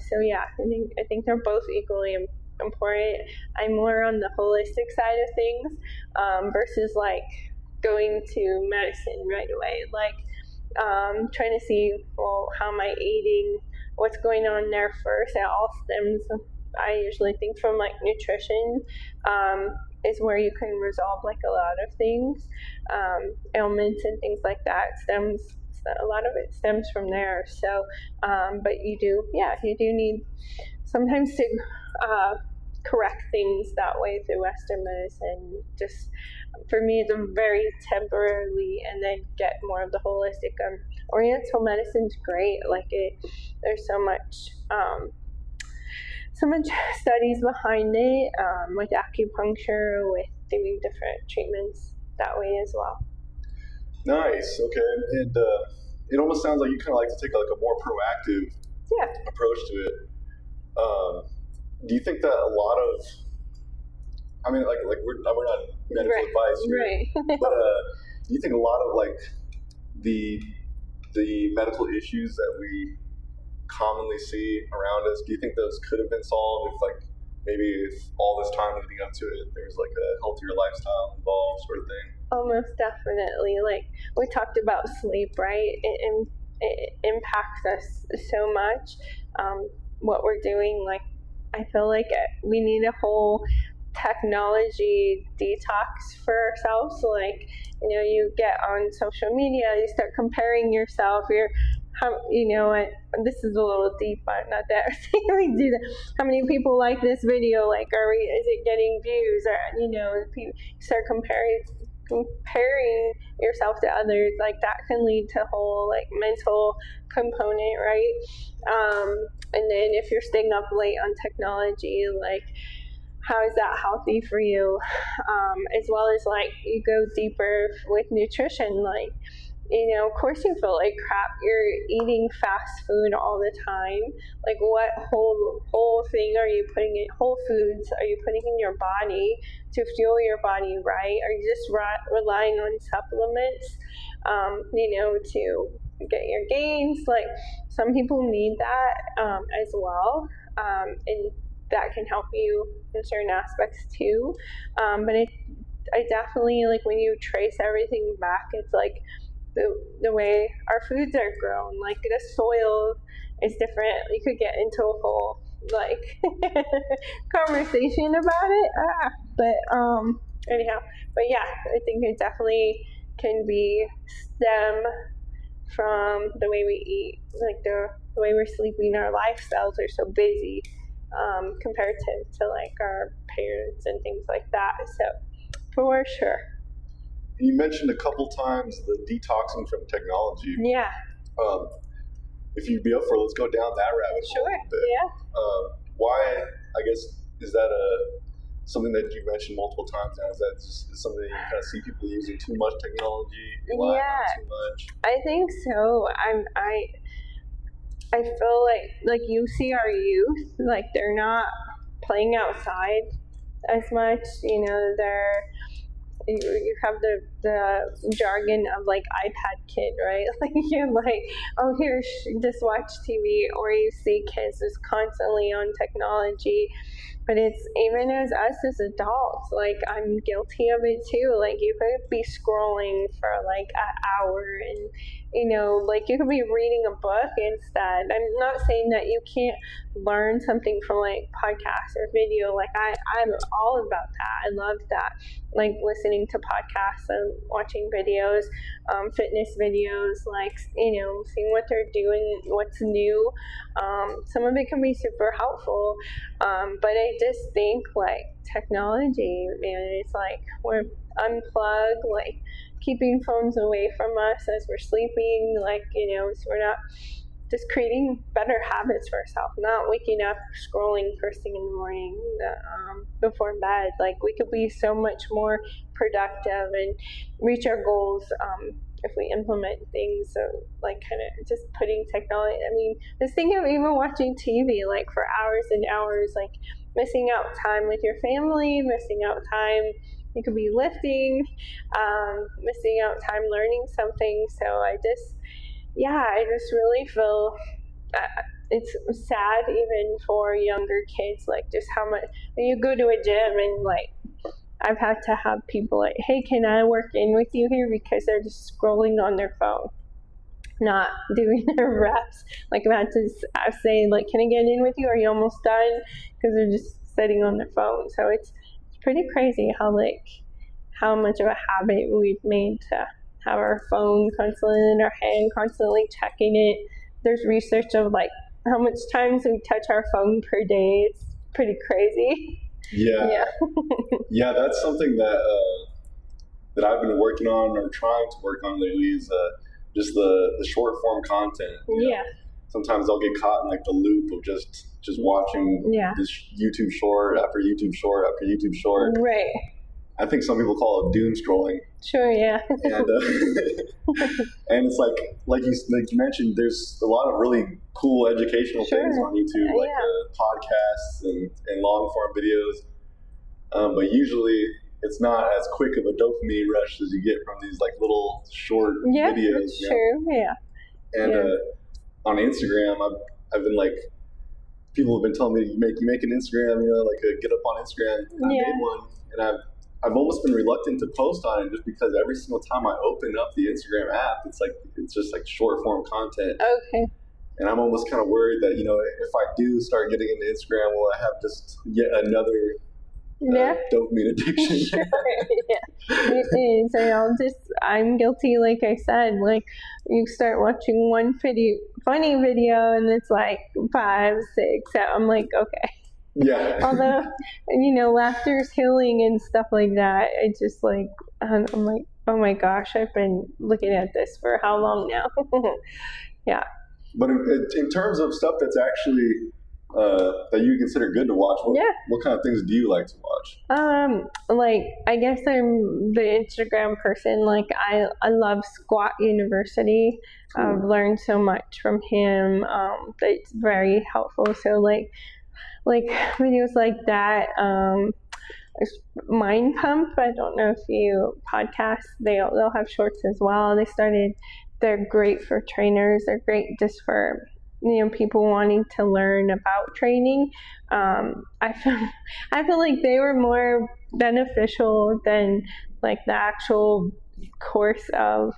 So yeah, I think they're both equally important. I'm more on the holistic side of things versus like going to medicine right away. Like trying to see, well, how am I eating? What's going on there first? It all stems, I usually think, from like nutrition is where you can resolve like a lot of things, ailments and things like that. A lot of it stems from there. So, but you do need sometimes to correct things that way through Western medicine. Just for me, it's very temporarily, and then get more of the holistic. Oriental medicine's great. Like there's so much studies behind it, with acupuncture, with doing different treatments that way as well. Nice. Okay. And it almost sounds like you kind of like to take like a more proactive approach to it. Do you think that a lot of, I mean, like we're not medical advice here, right? But do you think a lot of like the medical issues that we commonly see around us, do you think those could have been solved if all this time leading up to it, there's like a healthier lifestyle involved, sort of thing? Almost definitely. Like we talked about sleep, right? It impacts us so much. What we're doing, like I feel like we need a whole technology detox for ourselves. Like, you get on social media, you start comparing yourself. This is a little deep, but not that we do that. How many people like this video? Like, is it getting views? Or you start comparing yourself to others. Like that can lead to whole like mental component, right? And then if you're staying up late on technology, like how is that healthy for you? As well as like you go deeper with nutrition, like of course you feel like crap. You're eating fast food all the time. Like what whole thing are you putting in? Whole foods are you putting in your body to fuel your body, right? Are you just relying on supplements, to get your gains? Like some people need that as well, and that can help you in certain aspects too. But I definitely, like when you trace everything back, it's like the way our foods are grown, like the soil is different. You could get into a whole like conversation about it. Anyhow, but yeah, I think it definitely can be stem from the way we eat, like the way we're sleeping. Our lifestyles are so busy comparative to like our parents and things like that. So for sure. You mentioned a couple times the detoxing from technology. Yeah. If you'd be up for it, let's go down that rabbit hole a little bit. Yeah. Why, I guess, is that something that you mentioned multiple times now? Is that just something that you kind of see people using too much technology, relying on too much? I think so. I feel like you see our youth, like they're not playing outside as much. You know, you have the jargon of like iPad kid, right? Like you're like, oh, here, just watch TV, or you see kids just constantly on technology. But it's even as us as adults, like I'm guilty of it too. Like you could be scrolling for like an hour and, you know, like you could be reading a book instead. I'm not saying that you can't learn something from like podcasts or video. Like I'm all about that. I love that. Like listening to podcasts and watching videos, fitness videos, like, you know, seeing what they're doing, what's new. Some of it can be super helpful. But I just think like technology, man, it's like we're unplugged, like keeping phones away from us as we're sleeping, like, you know, so we're not just creating better habits for ourselves, not waking up scrolling first thing in the morning before bed. Like we could be so much more productive and reach our goals if we implement things. So like kind of just putting technology, I mean, just think of even watching TV like for hours and hours, like missing out time with your family, missing out time, you could be lifting, missing out time learning something. So I just really feel it's sad even for younger kids, like just how much when you go to a gym and like I've had to have people like, hey, can I work in with you here, because they're just scrolling on their phone, not doing their reps. Like I've had to say like, can I get in with you, are you almost done, because they're just sitting on their phone. So it's pretty crazy how much of a habit we've made to have our phone constantly in our hand, constantly checking it. There's research of like how much times we touch our phone per day. It's pretty crazy. Yeah. Yeah, that's something that I've been working on or trying to work on lately is just the short form content. You know? Sometimes I'll get caught in like the loop of just watching this YouTube short after YouTube short after YouTube short. Right. I think some people call it doom scrolling. Sure, yeah. And and it's like you mentioned, there's a lot of really cool educational things on YouTube, like podcasts and long form videos. But usually it's not as quick of a dopamine rush as you get from these like little short videos. That's true. Yeah. And on Instagram, I've been like, people have been telling me you make an Instagram, you know, like get up on Instagram. I made one, and I've almost been reluctant to post on it just because every single time I open up the Instagram app, it's just like short form content. Okay. And I'm almost kind of worried that, you know, if I do start getting into Instagram, will I have just yet another dopamine addiction? Sure, it is. I'm guilty, like I said, like you start watching one funny video and it's like 5, 6, I'm like, okay. Yeah. Although, you know, laughter is healing and stuff like that. I just like, I'm like, oh my gosh, I've been looking at this for how long now? Yeah. But in terms of stuff that's actually that you consider good to watch, what kind of things do you like to watch? Like I guess I'm the Instagram person. Like I love Squat University. Cool. I've learned so much from him. It's very helpful. So like videos like that. Mind Pump, I don't know if you podcast, they'll have shorts as well. They're great for trainers. They're great just for, you know, people wanting to learn about training. I feel like they were more beneficial than like the actual course of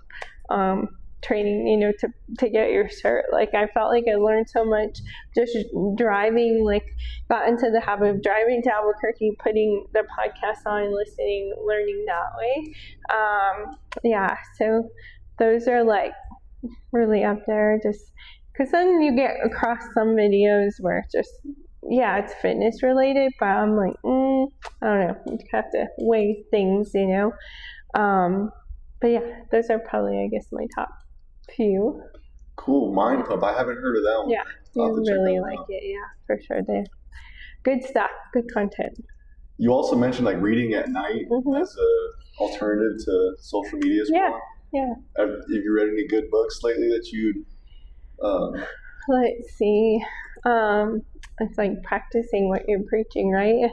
training, you know, to get your cert. Like I felt like I learned so much just driving, like got into the habit of driving to Albuquerque, putting the podcast on, listening, learning that way. So those are like really up there, just because then you get across some videos where it's just, yeah, it's fitness related, but I'm like, I don't know, you have to weigh things, you know. But yeah, those are probably, I guess, my top few. Cool. Mind Pump. I haven't heard of that one. Yeah, you really like it. Yeah, for sure. They good stuff, good content. You also mentioned like reading at night as a alternative to social media as well. Yeah. Have you read any good books lately that you'd? Let's see. It's like practicing what you're preaching, right?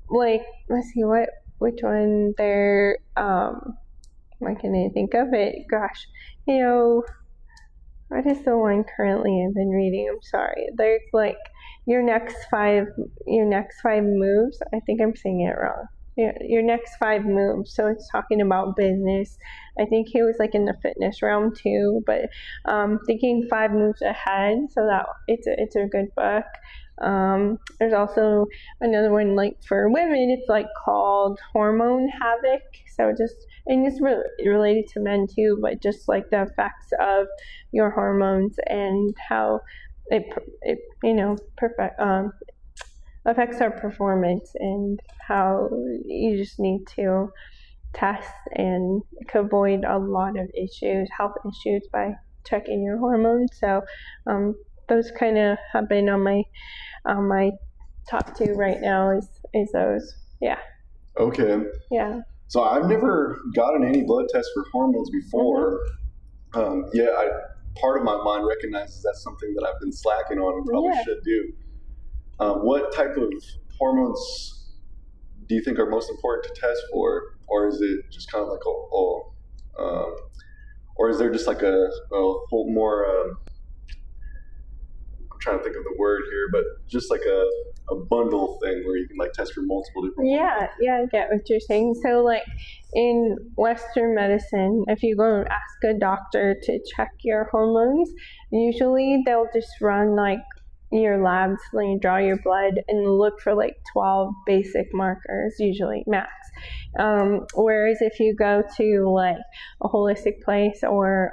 Like, let's see, which one there? Why can I think of it? Gosh, you know, what is the one currently I've been reading? I'm sorry. There's like your next five moves. I think I'm saying it wrong. Your next 5 moves. So it's talking about business. I think he was like in the fitness realm too, but thinking 5 moves ahead. So that it's a good book. There's also another one like for women. It's like called Hormone Havoc. So just, and it's related to men too, but just like the effects of your hormones and how it affects our performance, and how you just need to test and avoid a lot of health issues by checking your hormones. So those kind of have been on my top 2 right now is those. Yeah. Okay. Yeah. So I've never gotten any blood tests for hormones before. Part of my mind recognizes that's something that I've been slacking on and probably should do. What type of hormones do you think are most important to test for, or is it just kind of like or is there just like a whole more? I'm trying to think of the word here, but just like a bundle thing where you can like test for multiple different. Yeah, I get what you're saying. So like in Western medicine, if you go and ask a doctor to check your hormones, usually they'll just run like your labs, like draw your blood and look for like 12 basic markers, usually max. Whereas if you go to like a holistic place or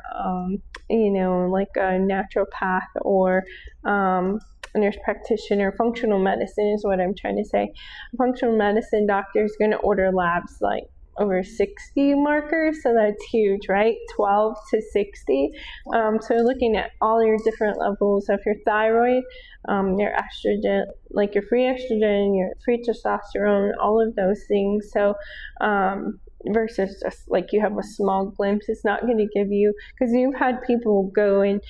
like a naturopath or a nurse practitioner, functional medicine is what I'm trying to say. A functional medicine doctor is going to order labs like over 60 markers, so that's huge, right? 12 to 60. So looking at all your different levels of your thyroid, your estrogen, like your free estrogen, your free testosterone, all of those things. So versus just like you have a small glimpse, it's not going to give you, because you've had people go and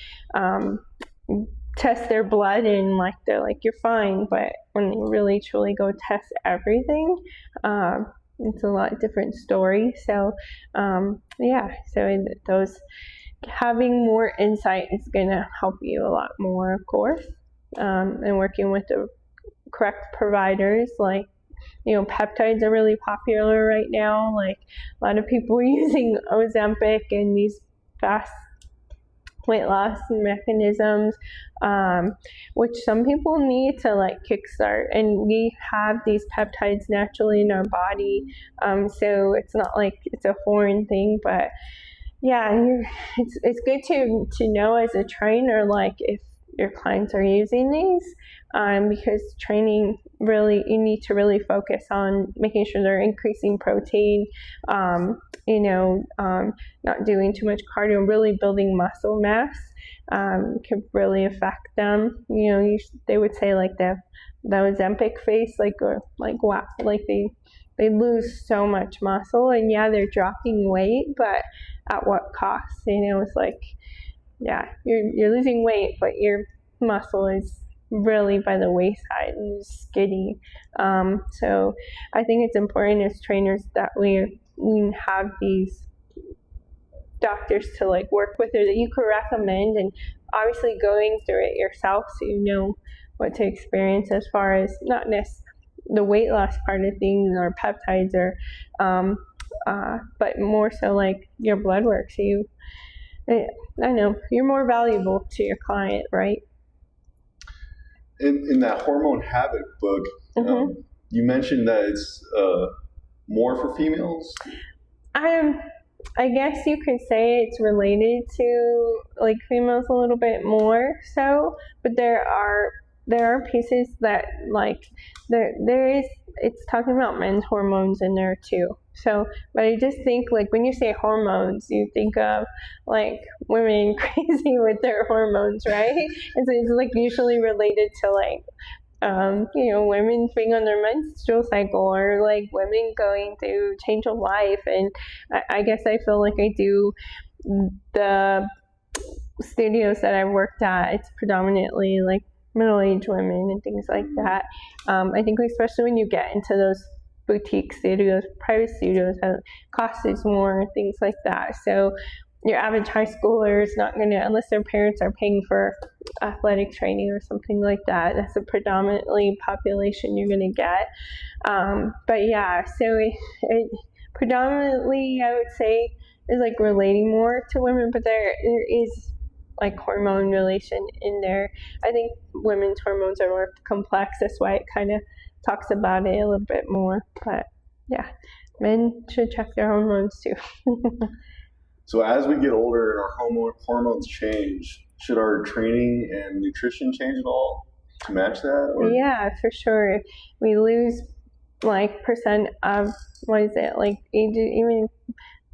test their blood and like they're like you're fine, but when they really truly go test everything, it's a lot different story. So so those, having more insight is going to help you a lot more, of course, and working with the correct providers. Like, peptides are really popular right now. Like a lot of people are using Ozempic and these fast weight loss mechanisms, which some people need to like kickstart, and we have these peptides naturally in our body, so it's not like it's a foreign thing. But yeah, it's good to know as a trainer, like if your clients are using these, because training, really you need to really focus on making sure they're increasing protein, not doing too much cardio, really building muscle mass could really affect them. They would say like the Ozempic face, wow, like they lose so much muscle, and yeah, they're dropping weight, but at what cost? It's like, yeah, you're losing weight, but your muscle is really by the wayside and skinny. So I think it's important as trainers that we have these doctors to like work with, or that you could recommend, and obviously going through it yourself so you know what to experience as far as not necessarily the weight loss part of things or peptides, or but more so like your blood work. So I know you're more valuable to your client, right? In that Hormone Havoc book, you mentioned that it's more for females. I guess you could say it's related to like females a little bit more so, but there are pieces that like there is it's talking about men's hormones in there too. So, but I just think like when you say hormones, you think of like women crazy with their hormones, right? And so it's like usually related to like women being on their menstrual cycle or like women going through change of life. And I guess I feel like I do the studios that I've worked at, it's predominantly like middle-aged women and things like that. I think especially when you get into those boutique studios, private studios, cost is more, things like that. So your average high schooler is not going to, unless their parents are paying for athletic training or something like that. That's a predominantly population you're going to get. But yeah, so it predominantly, I would say, is like relating more to women, but there is like hormone relation in there. I think women's hormones are more complex. That's why it kind of talks about it a little bit more. But yeah, men should check their hormones too. So as we get older and our hormones change, should our training and nutrition change at all to match that? Or? Yeah, for sure. We lose like percent of, what is it, like age, even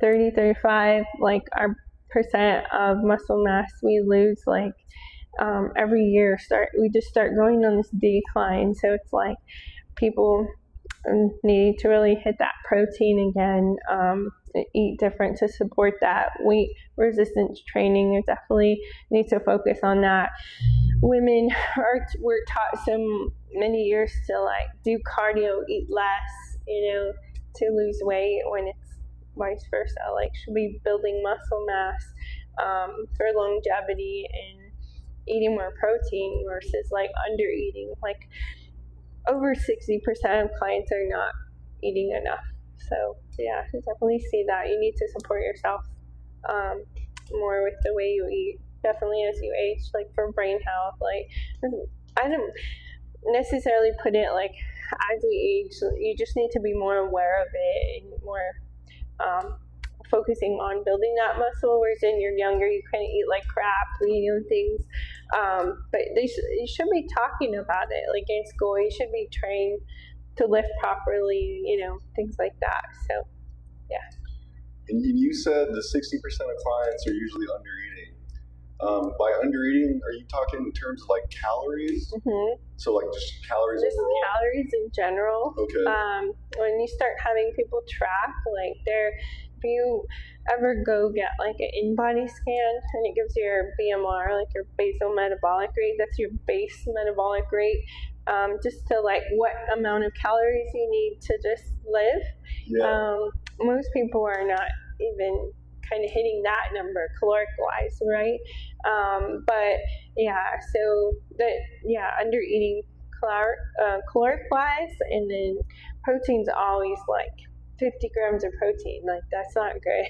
30, 35, like our percent of muscle mass we lose like every year. We just start going on this decline. So it's like people need to really hit that protein again, eat different to support that weight resistance training. You definitely need to focus on that. Women were taught so many years to like do cardio, eat less, to lose weight, when it's vice versa. Like, should be building muscle mass for longevity and eating more protein versus like under eating. Like over 60% of clients are not eating enough. So yeah, I definitely see that. You need to support yourself more with the way you eat. Definitely as you age, like for brain health. Like, I don't necessarily put it like as we age. You just need to be more aware of it and more focusing on building that muscle. Whereas when you're younger, you kind of eat like crap, things. But you should be talking about it. Like in school, you should be trained to lift properly, things like that. So, yeah. And you said the 60% of clients are usually under eating. By under eating, are you talking in terms of like calories? Mm-hmm. So like just calories just overall? Calories in general. Okay. When you start having people track, like if you ever go get like an in-body scan and it gives you your BMR, like your basal metabolic rate, that's your base metabolic rate, just to like what amount of calories you need to just live. Yeah. Most people are not even kind of hitting that number caloric wise, right? But yeah, so under eating caloric wise, and then protein's always like 50 grams of protein. Like, that's not good.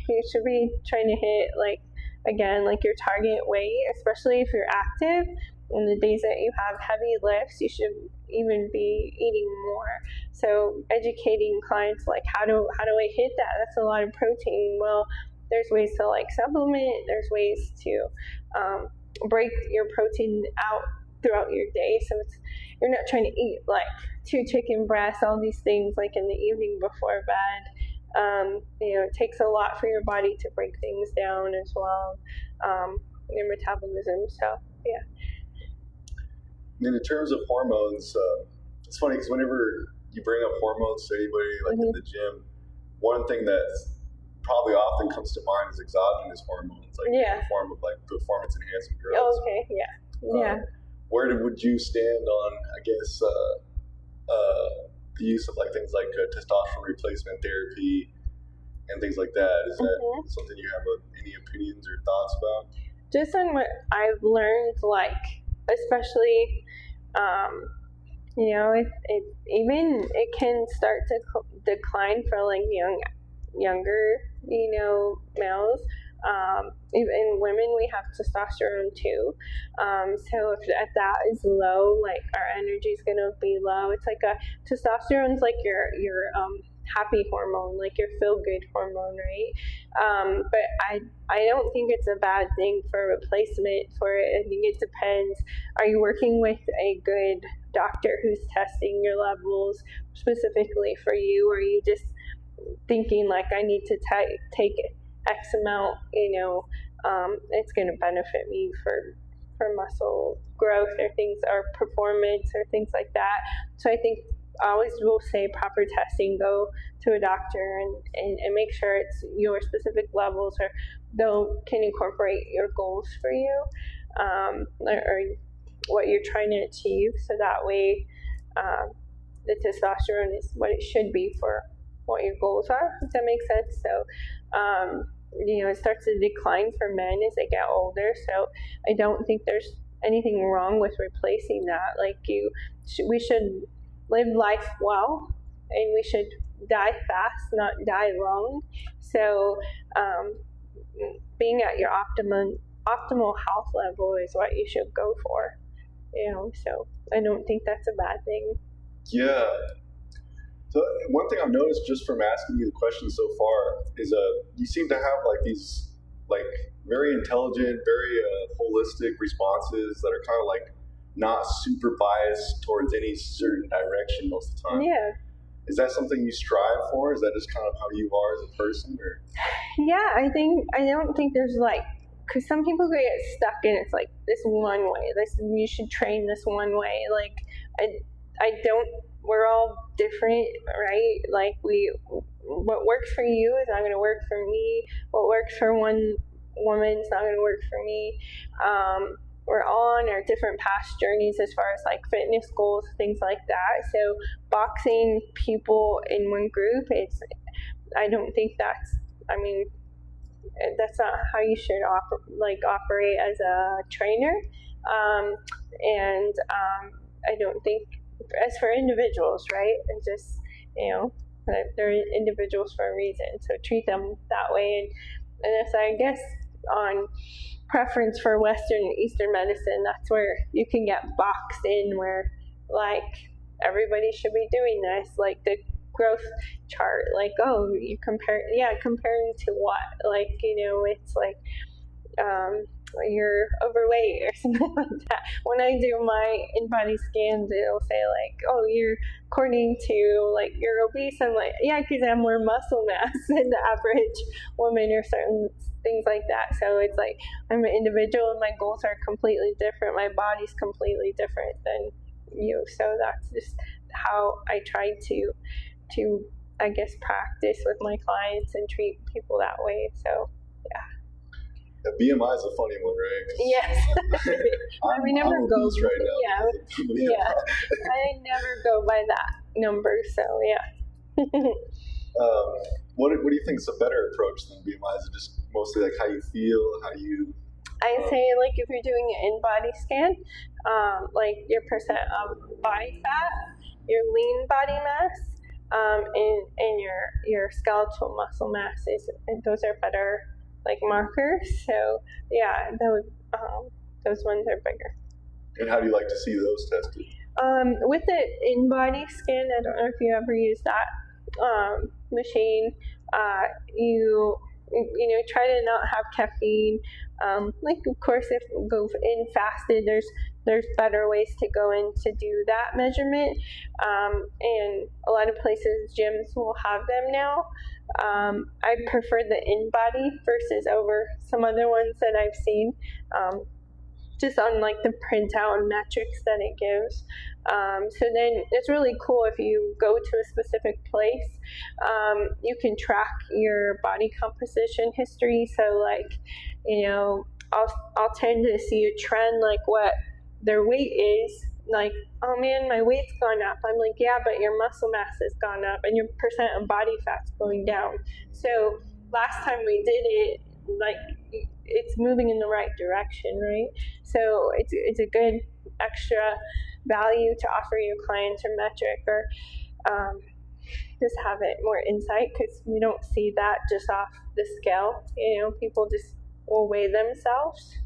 You should be trying to hit like, again, like your target weight, especially if you're active. On the days that you have heavy lifts, you should even be eating more. So educating clients like, how do I hit that? That's a lot of protein. Well, there's ways to like supplement. There's ways to break your protein out throughout your day. So you're not trying to eat like 2 chicken breasts, all these things like in the evening before bed. It takes a lot for your body to break things down as well, your metabolism. So yeah. And in terms of hormones, it's funny because whenever you bring up hormones to anybody like in the gym, one thing that probably often comes to mind is exogenous hormones, like in the form of like performance enhancing drugs. Oh, okay, yeah. Where would you stand on, I guess, the use of like things like testosterone replacement therapy and things like that? Is that something you have any opinions or thoughts about? Just on what I've learned, like especially, it can start to decline for like younger, males. Even women, we have testosterone too. So if that is low, like our energy is gonna be low. It's like testosterone's like your happy hormone, like your feel good hormone, right? But I don't think it's a bad thing for a replacement for it. I think it depends. Are you working with a good doctor who's testing your levels specifically for you, or are you just thinking like I need to take X amount, it's going to benefit me for muscle growth or things or performance or things like that. So I think I always will say proper testing, go to a doctor and make sure it's your specific levels or they'll can incorporate your goals for you, or what you're trying to achieve, so that way the testosterone is what it should be for what your goals are. Does that make sense? So it starts to decline for men as they get older. So I don't think there's anything wrong with replacing that. Like we should live life well, and we should die fast, not die long. So being at your optimal health level is what you should go for. So I don't think that's a bad thing. Yeah. So one thing I've noticed just from asking you the question so far is you seem to have like these like very intelligent, very holistic responses that are kind of like not super biased towards any certain direction most of the time. Yeah. Is that something you strive for? Is that just kind of how you are as a person? Or? Yeah, I don't think there's like, because some people get stuck in it's like this one way. You should train this one way. Like I don't. We're all different, right? Like what works for you is not going to work for me. What works for one woman is not going to work for me. We're all on our different past journeys as far as like fitness goals, things like that. So boxing people in one group, I don't think that's not how you should operate as a trainer. I don't think, as for individuals, right? And just, they're individuals for a reason. So treat them that way. And as I guess on preference for Western and Eastern medicine, that's where you can get boxed in, where like everybody should be doing this, like the growth chart, like, oh, comparing to what? Like, it's like you're overweight or something like that. When I do my in-body scans, it'll say like, oh, you're according to like you're obese. I'm like, yeah, because I have more muscle mass than the average woman or certain things like that. So it's like I'm an individual and my goals are completely different. My body's completely different than you. So that's just how I try to I guess practice with my clients and treat people that way. So yeah. The BMI is a funny one, right? Yes. We never I'm go right now. Yeah. I never go by that number. So yeah. What do you think is a better approach than BMI? Is it just mostly like how you feel, how you? I say like if you're doing an in-body scan, like your percent of body fat, your lean body mass, and your skeletal muscle mass those are better like markers. So yeah, those ones are bigger. And how do you like to see those tested? With the in-body scan, I don't know if you ever use that machine. You try to not have caffeine. Like of course, if you go in fasted, there's better ways to go in to do that measurement. And a lot of places, gyms will have them now. I prefer the in-body versus over some other ones that I've seen, just on like the printout and metrics that it gives. So then it's really cool if you go to a specific place, you can track your body composition history. So like, I'll tend to see a trend, like what their weight is, like, oh man, my weight's gone up. I'm like, yeah, but your muscle mass has gone up and your percent of body fat's going down. So last time we did it, like, it's moving in the right direction, right? So it's a good extra value to offer your clients or metric, or just have it more insight, because we don't see that just off the scale. People just will weigh themselves.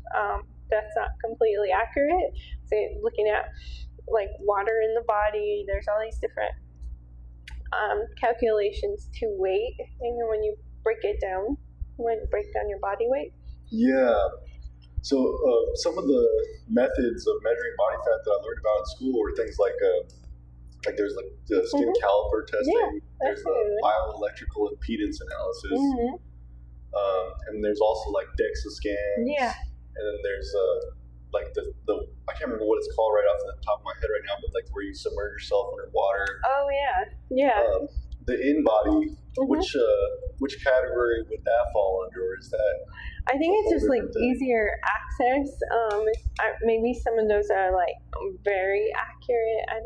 That's not completely accurate. So looking at like water in the body, there's all these different calculations to weight, when you break it down, break down your body weight. Yeah. So some of the methods of measuring body fat that I learned about in school were things like there's like the skin caliper testing, there's the bioelectrical impedance analysis, and there's also like DEXA scans, and then there's like the I can't remember what it's called right off the top of my head right now, but like where you submerge yourself underwater. Oh yeah. The in-body, which category would that fall under, or is that? I think it's just like easier access. Maybe some of those are like very accurate. I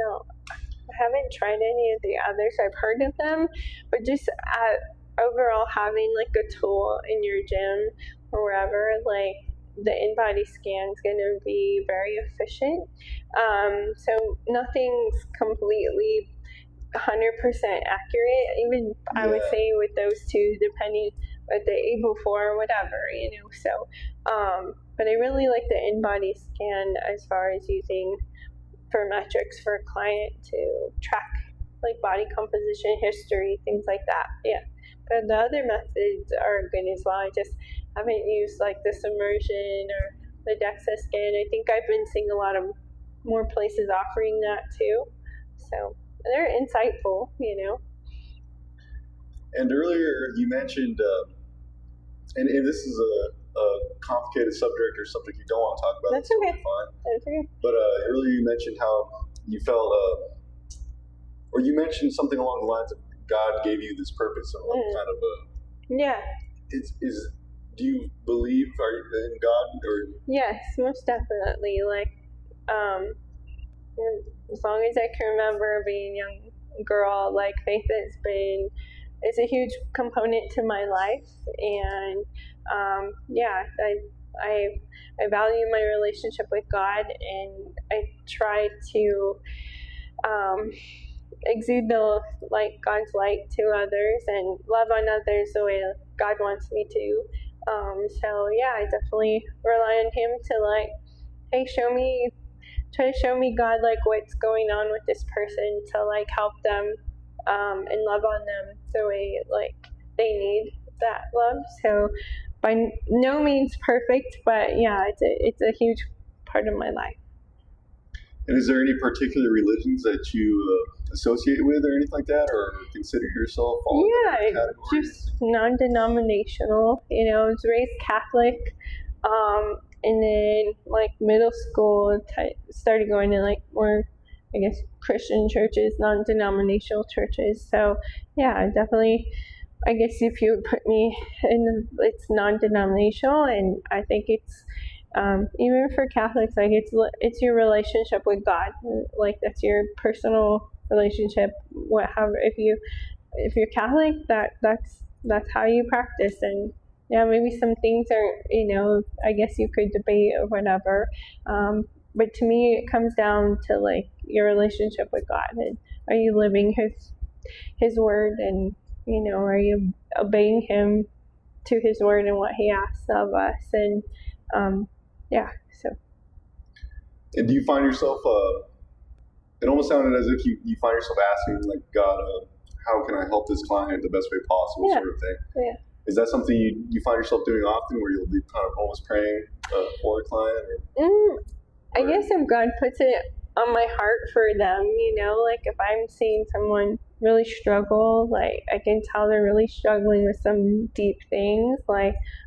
haven't tried any of the others. I've heard of them, but just overall having like a tool in your gym or wherever, like the in-body scan is going to be very efficient. So nothing's completely 100% accurate. Even I would say with those two, depending what they're able for or whatever, So, but I really like the in-body scan as far as using for metrics for a client to track like body composition, history, things like that. Yeah. But the other methods are good as well. I just haven't used like the submersion or the DEXA scan. I think I've been seeing a lot of more places offering that too. So they're insightful, And earlier you mentioned, and this is a complicated subject or something you don't want to talk about. That's okay. Fine. That's okay. But earlier you mentioned how you felt, or you mentioned something along the lines of God gave you this purpose and like kind of a. Yeah. Do you believe in God or? Yes, most definitely. Like, as long as I can remember being a young girl, like faith it's a huge component to my life, and I value my relationship with God, and I try to exude God's light to others and love on others the way God wants me to. I definitely rely on Him to hey, try to show me God what's going on with this person to help them and love on them the way they need that love. So by no means perfect, but it's a huge part of my life. And is there any particular religions that you associate with or anything like that, or consider yourself all in that category? Just non-denominational. I was raised Catholic, and then middle school started going to more, I guess, Christian churches, non-denominational churches. So definitely, I guess if you would put me in, it's non-denominational, and I think it's even for Catholics, it's your relationship with God. That's your personal relationship. If you're Catholic, that's how you practice. And maybe some things are, I guess you could debate or whatever. But to me, it comes down to your relationship with God. And are you living His word? And are you obeying Him to His word and what He asks of us? And so. And do you find yourself? It almost sounded as if you find yourself asking God, how can I help this client the best way possible, sort of thing. Yeah. Is that something you find yourself doing often, where you'll be kind of almost praying for a client? I guess if God puts it on my heart for them, if I'm seeing someone really struggle, I can tell they're really struggling with some deep things,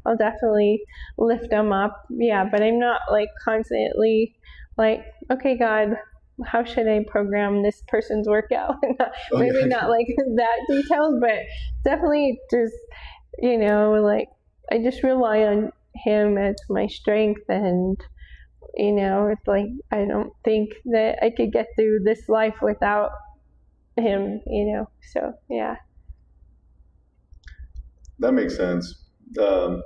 I'll definitely lift them up. But I'm not constantly okay, God, how should I program this person's workout? Maybe not that detailed, but definitely just, I just rely on Him as my strength, and it's I don't think that I could get through this life without Him, so yeah. That makes sense. And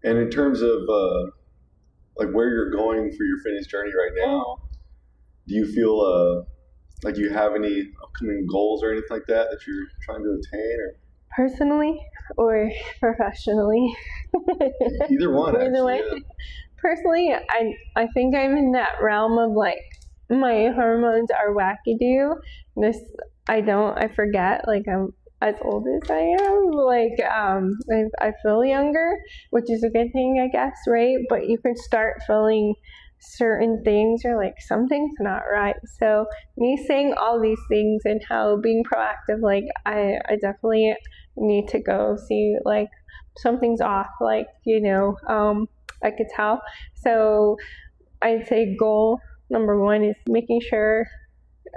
in terms of where you're going for your fitness journey right now, do you feel like you have any upcoming goals or anything like that you're trying to attain? Or personally or professionally? Either one. Either way. Yeah. Personally, I think I'm in that realm of my hormones are wackadoo. I forget, like I'm as old as I am. Like I feel younger, which is a good thing, I guess, right? But you can start feeling certain things, you're like, something's not right. So me saying all these things and how being proactive, like I definitely need to go see, like, something's off, like, I could tell. So I'd say goal number one is making sure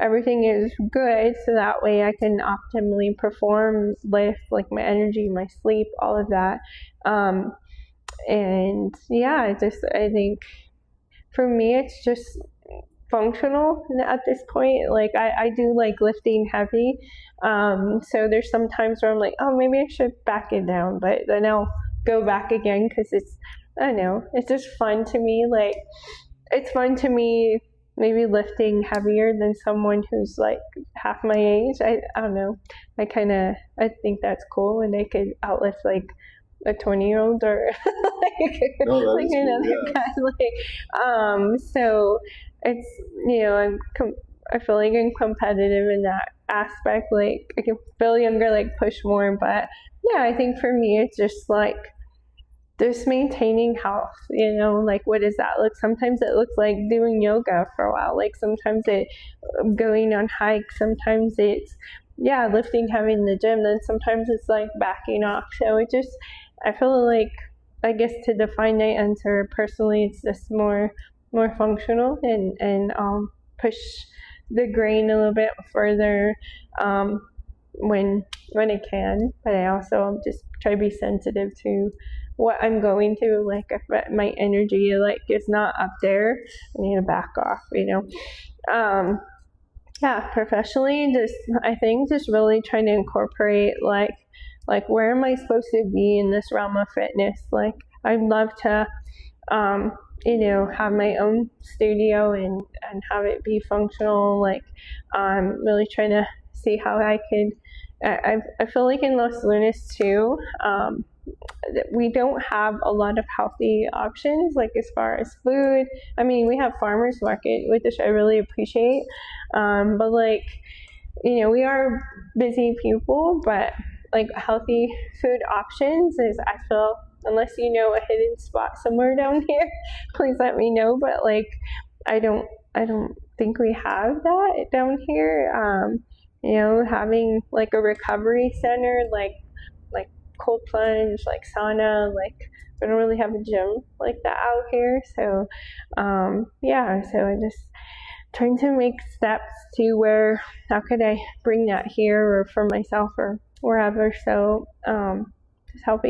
everything is good, so that way I can optimally perform with, like, my energy, my sleep, all of that. And yeah, I think for me it's just functional at this point. Like I do like lifting heavy. So there's some times where I'm like, oh, maybe I should back it down, but then I'll go back again because I don't know, it's just fun to me. Like, it's fun to me maybe lifting heavier than someone who's like half my age. I don't know. I think that's cool when they could outlift like a 20-year-old or like, No, that like is another cool, yeah. guy. Like, so it's, I feel like I'm competitive in that aspect. Like, I can feel younger, like push more. But yeah, I think for me it's just like just maintaining health, like what does that look? Sometimes it looks like doing yoga for a while. Like sometimes it going on hikes. Sometimes it's, yeah, lifting heavy in the gym. Then sometimes it's like backing off. So I feel like, I guess to define my answer personally, it's just more functional and push the grain a little bit further when I can. But I also just try to be sensitive to what I'm going through. Like if my energy like is not up there, I need to back off. Yeah, professionally, just I think just really trying to incorporate like where am I supposed to be in this realm of fitness? Like I'd love to have my own studio and have it be functional. Like really trying to see how I could. I feel like in Los Lunas too, we don't have a lot of healthy options, like as far as food. I mean, we have farmers market, which I really appreciate, but like, we are busy people, but like healthy food options is, I feel, unless you know a hidden spot somewhere down here, please let me know. But like, I don't think we have that down here. Having like a recovery center, like cold plunge, like sauna, like we don't really have a gym like that out here. So yeah, so I just trying to make steps to where how could I bring that here or for myself or wherever. So just trying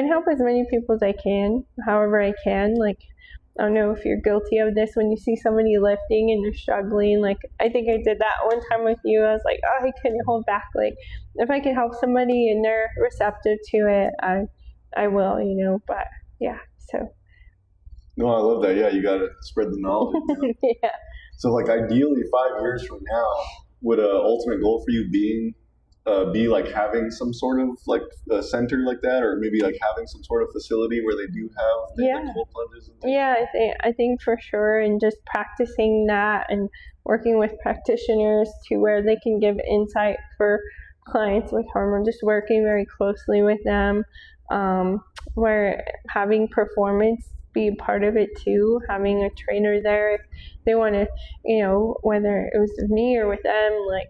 to help as many people as I can, however I can. Like, I don't know if you're guilty of this when you see somebody lifting and they're struggling. Like, I think I did that one time with you. I was like, oh, I couldn't hold back. Like, if I can help somebody and they're receptive to it, I will, But yeah, so. No, I love that. Yeah, you got to spread the knowledge. Yeah. So, like, ideally, 5 years from now, would a ultimate goal for you be like having some sort of like a center like that, or maybe like having some sort of facility where they do have things like cold plunges and things? Yeah, I think for sure, and just practicing that and working with practitioners to where they can give insight for clients with hormone, just working very closely with them, where having performance be part of it too, having a trainer there if they want to, whether it was with me or with them. Like,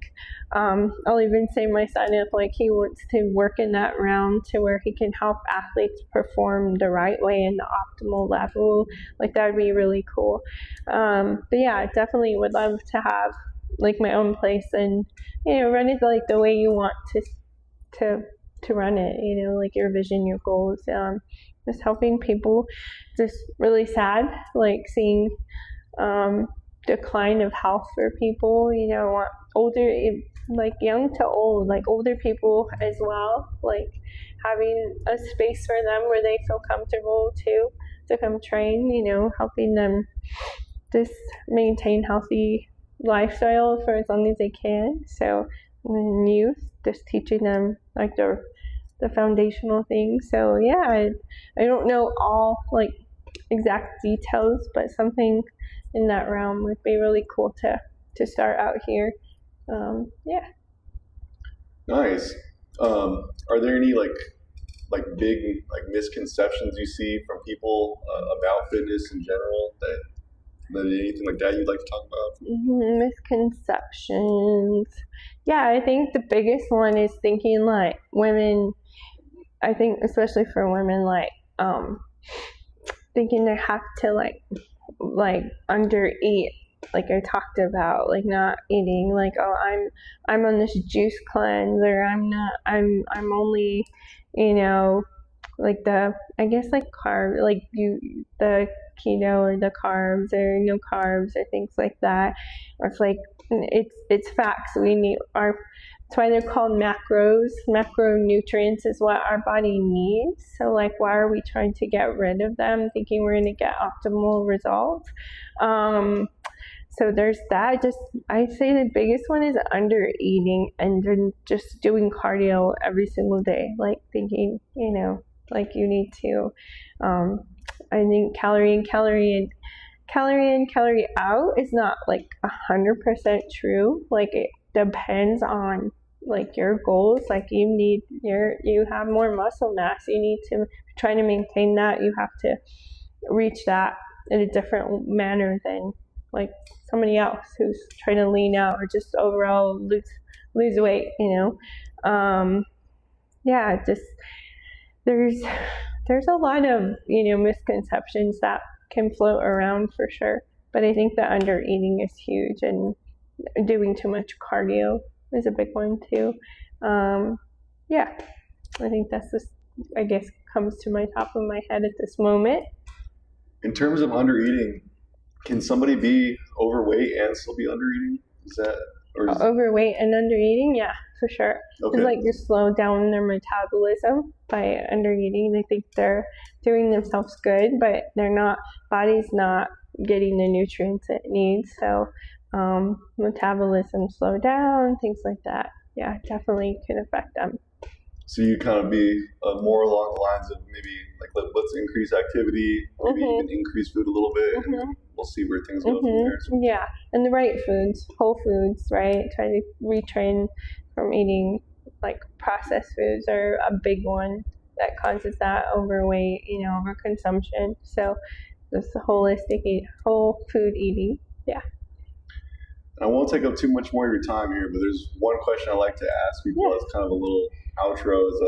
I'll even say my son, if like he wants to work in that realm to where he can help athletes perform the right way and the optimal level, like that would be really cool. But yeah, I definitely would love to have like my own place and run it like the way you want to run it. Like your vision, your goals. Just helping people. Just really sad, like seeing decline of health for people. Older, like young to old, like older people as well. Like having a space for them where they feel comfortable to come train. Helping them just maintain healthy lifestyle for as long as they can. So in youth, just teaching them like the foundational things. So yeah, I don't know all like exact details, but something in that realm would be really cool to start out here. Yeah. Nice. Are there any like big like misconceptions you see from people about fitness in general that anything like that you'd like to talk about? Misconceptions. Yeah, I think the biggest one is thinking like women. I think especially for women, like thinking they have to like under eat, like I talked about, like not eating, like, oh, I'm on this juice cleanse, or I'm only, you know, like the, I guess, like carb, like the keto or the carbs or no carbs or things like that. Or it's like it's facts. We need our, that's why they're called macros. Macronutrients is what our body needs. So like, why are we trying to get rid of them, thinking we're going to get optimal results? So there's that. Just, I say the biggest one is under eating, and then just doing cardio every single day, like thinking, like you need to. I think calorie in, calorie out is not like 100% true. Like it depends on like your goals. Like you have more muscle mass. You need to try to maintain that. You have to reach that in a different manner than like somebody else who's trying to lean out or just overall lose weight. Yeah, just there's a lot of misconceptions that can float around for sure. But I think the under eating is huge, and doing too much cardio is a big one too. Yeah, I think that's just, I guess, comes to my top of my head at this moment. In terms of under eating, can somebody be overweight and still be under eating? Is that overweight and under eating? Yeah, for sure. Okay. It's like you slow down their metabolism by under eating. They think they're doing themselves good, but they're not. Body's not getting the nutrients it needs. So metabolism slow down, things like that. Yeah, definitely can affect them. So you kind of be more along the lines of maybe like let's increase activity, maybe even increase food a little bit, and then we'll see where things go from there. Yeah, and the right foods, whole foods, right? Try to retrain from eating like processed foods are a big one that causes that overweight, overconsumption. So this holistic whole food eating. Yeah. I won't take up too much more of your time here, but there's one question I like to ask people as kind of a little outro is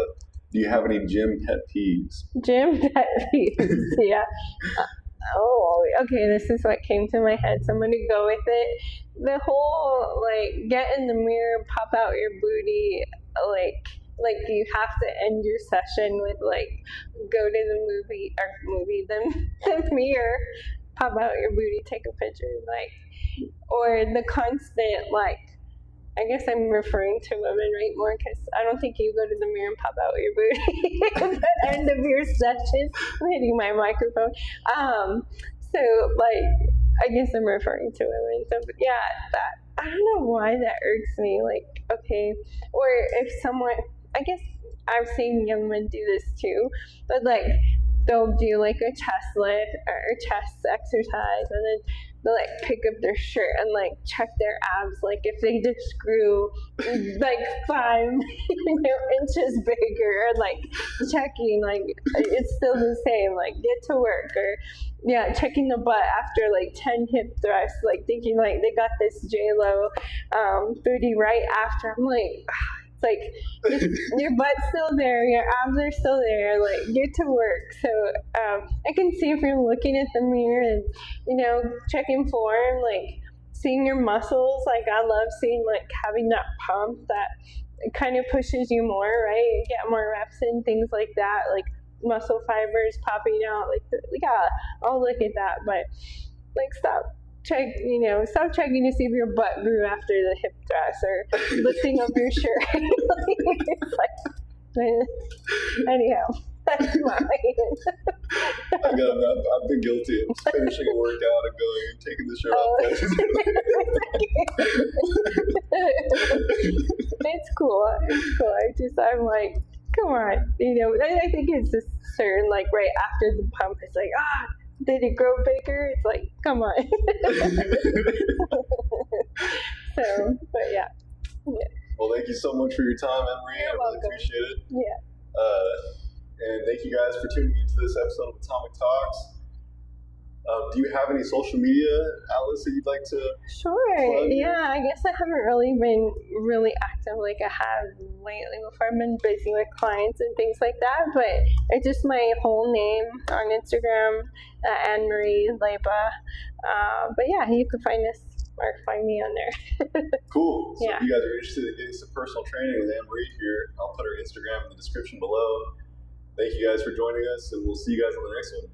do you have any gym pet peeves? Gym pet peeves, yeah. Okay, this is what came to my head, so I'm going to go with it. The whole, like, get in the mirror, pop out your booty, like you have to end your session with, like, go to the mirror, pop out your booty, take a picture, like, or the constant, like, I guess I'm referring to women, right, more, because I don't think you go to the mirror and pop out your booty at the end of your session. I'm hitting my microphone. So, like, I guess I'm referring to women. So, yeah, that, I don't know why that irks me. Like, okay, or if someone, I guess I've seen young men do this too, but, like, they'll do, like, a chest lift or chest exercise, and then they'll, like, pick up their shirt and, like, check their abs, like, if they just grew, like, 5 inches bigger, or, like, checking, like, it's still the same, like, get to work, or, yeah, checking the butt after, like, 10 hip thrusts, like, thinking, like, they got this J-Lo booty right after. I'm like, it's like, your butt's still there, your abs are still there, like, get to work. So I can see if you're looking at the mirror and, checking form, like, seeing your muscles. Like, I love seeing, like, having that pump that kind of pushes you more, right? You get more reps and things like that, like muscle fibers popping out. Like, yeah, I'll look at that, but, like, stop checking to see if your butt grew after the hip thrust, or lifting up your shirt. Anyhow, that's mine. I've been guilty of finishing a workout and going and taking the shirt off. It's cool. I'm like, come on. I think it's just certain, like, right after the pump, it's like, did it grow bigger? It's like, come on. So, but yeah. Well, thank you so much for your time, Emery. I You're really welcome. appreciate it. Yeah. And thank you guys for tuning into this episode of Atomic Talks. Do you have any social media outlets that you'd like to Sure. plug? Yeah, I guess I haven't really been really active like I have lately before. I've been busy with clients and things like that, but it's just my whole name on Instagram, Anne Marie Leiba. But yeah, you can find us or find me on there. Cool. So Yeah. if you guys are interested in getting some personal training with Anne Marie here, I'll put her Instagram in the description below. Thank you guys for joining us, and we'll see you guys on the next one.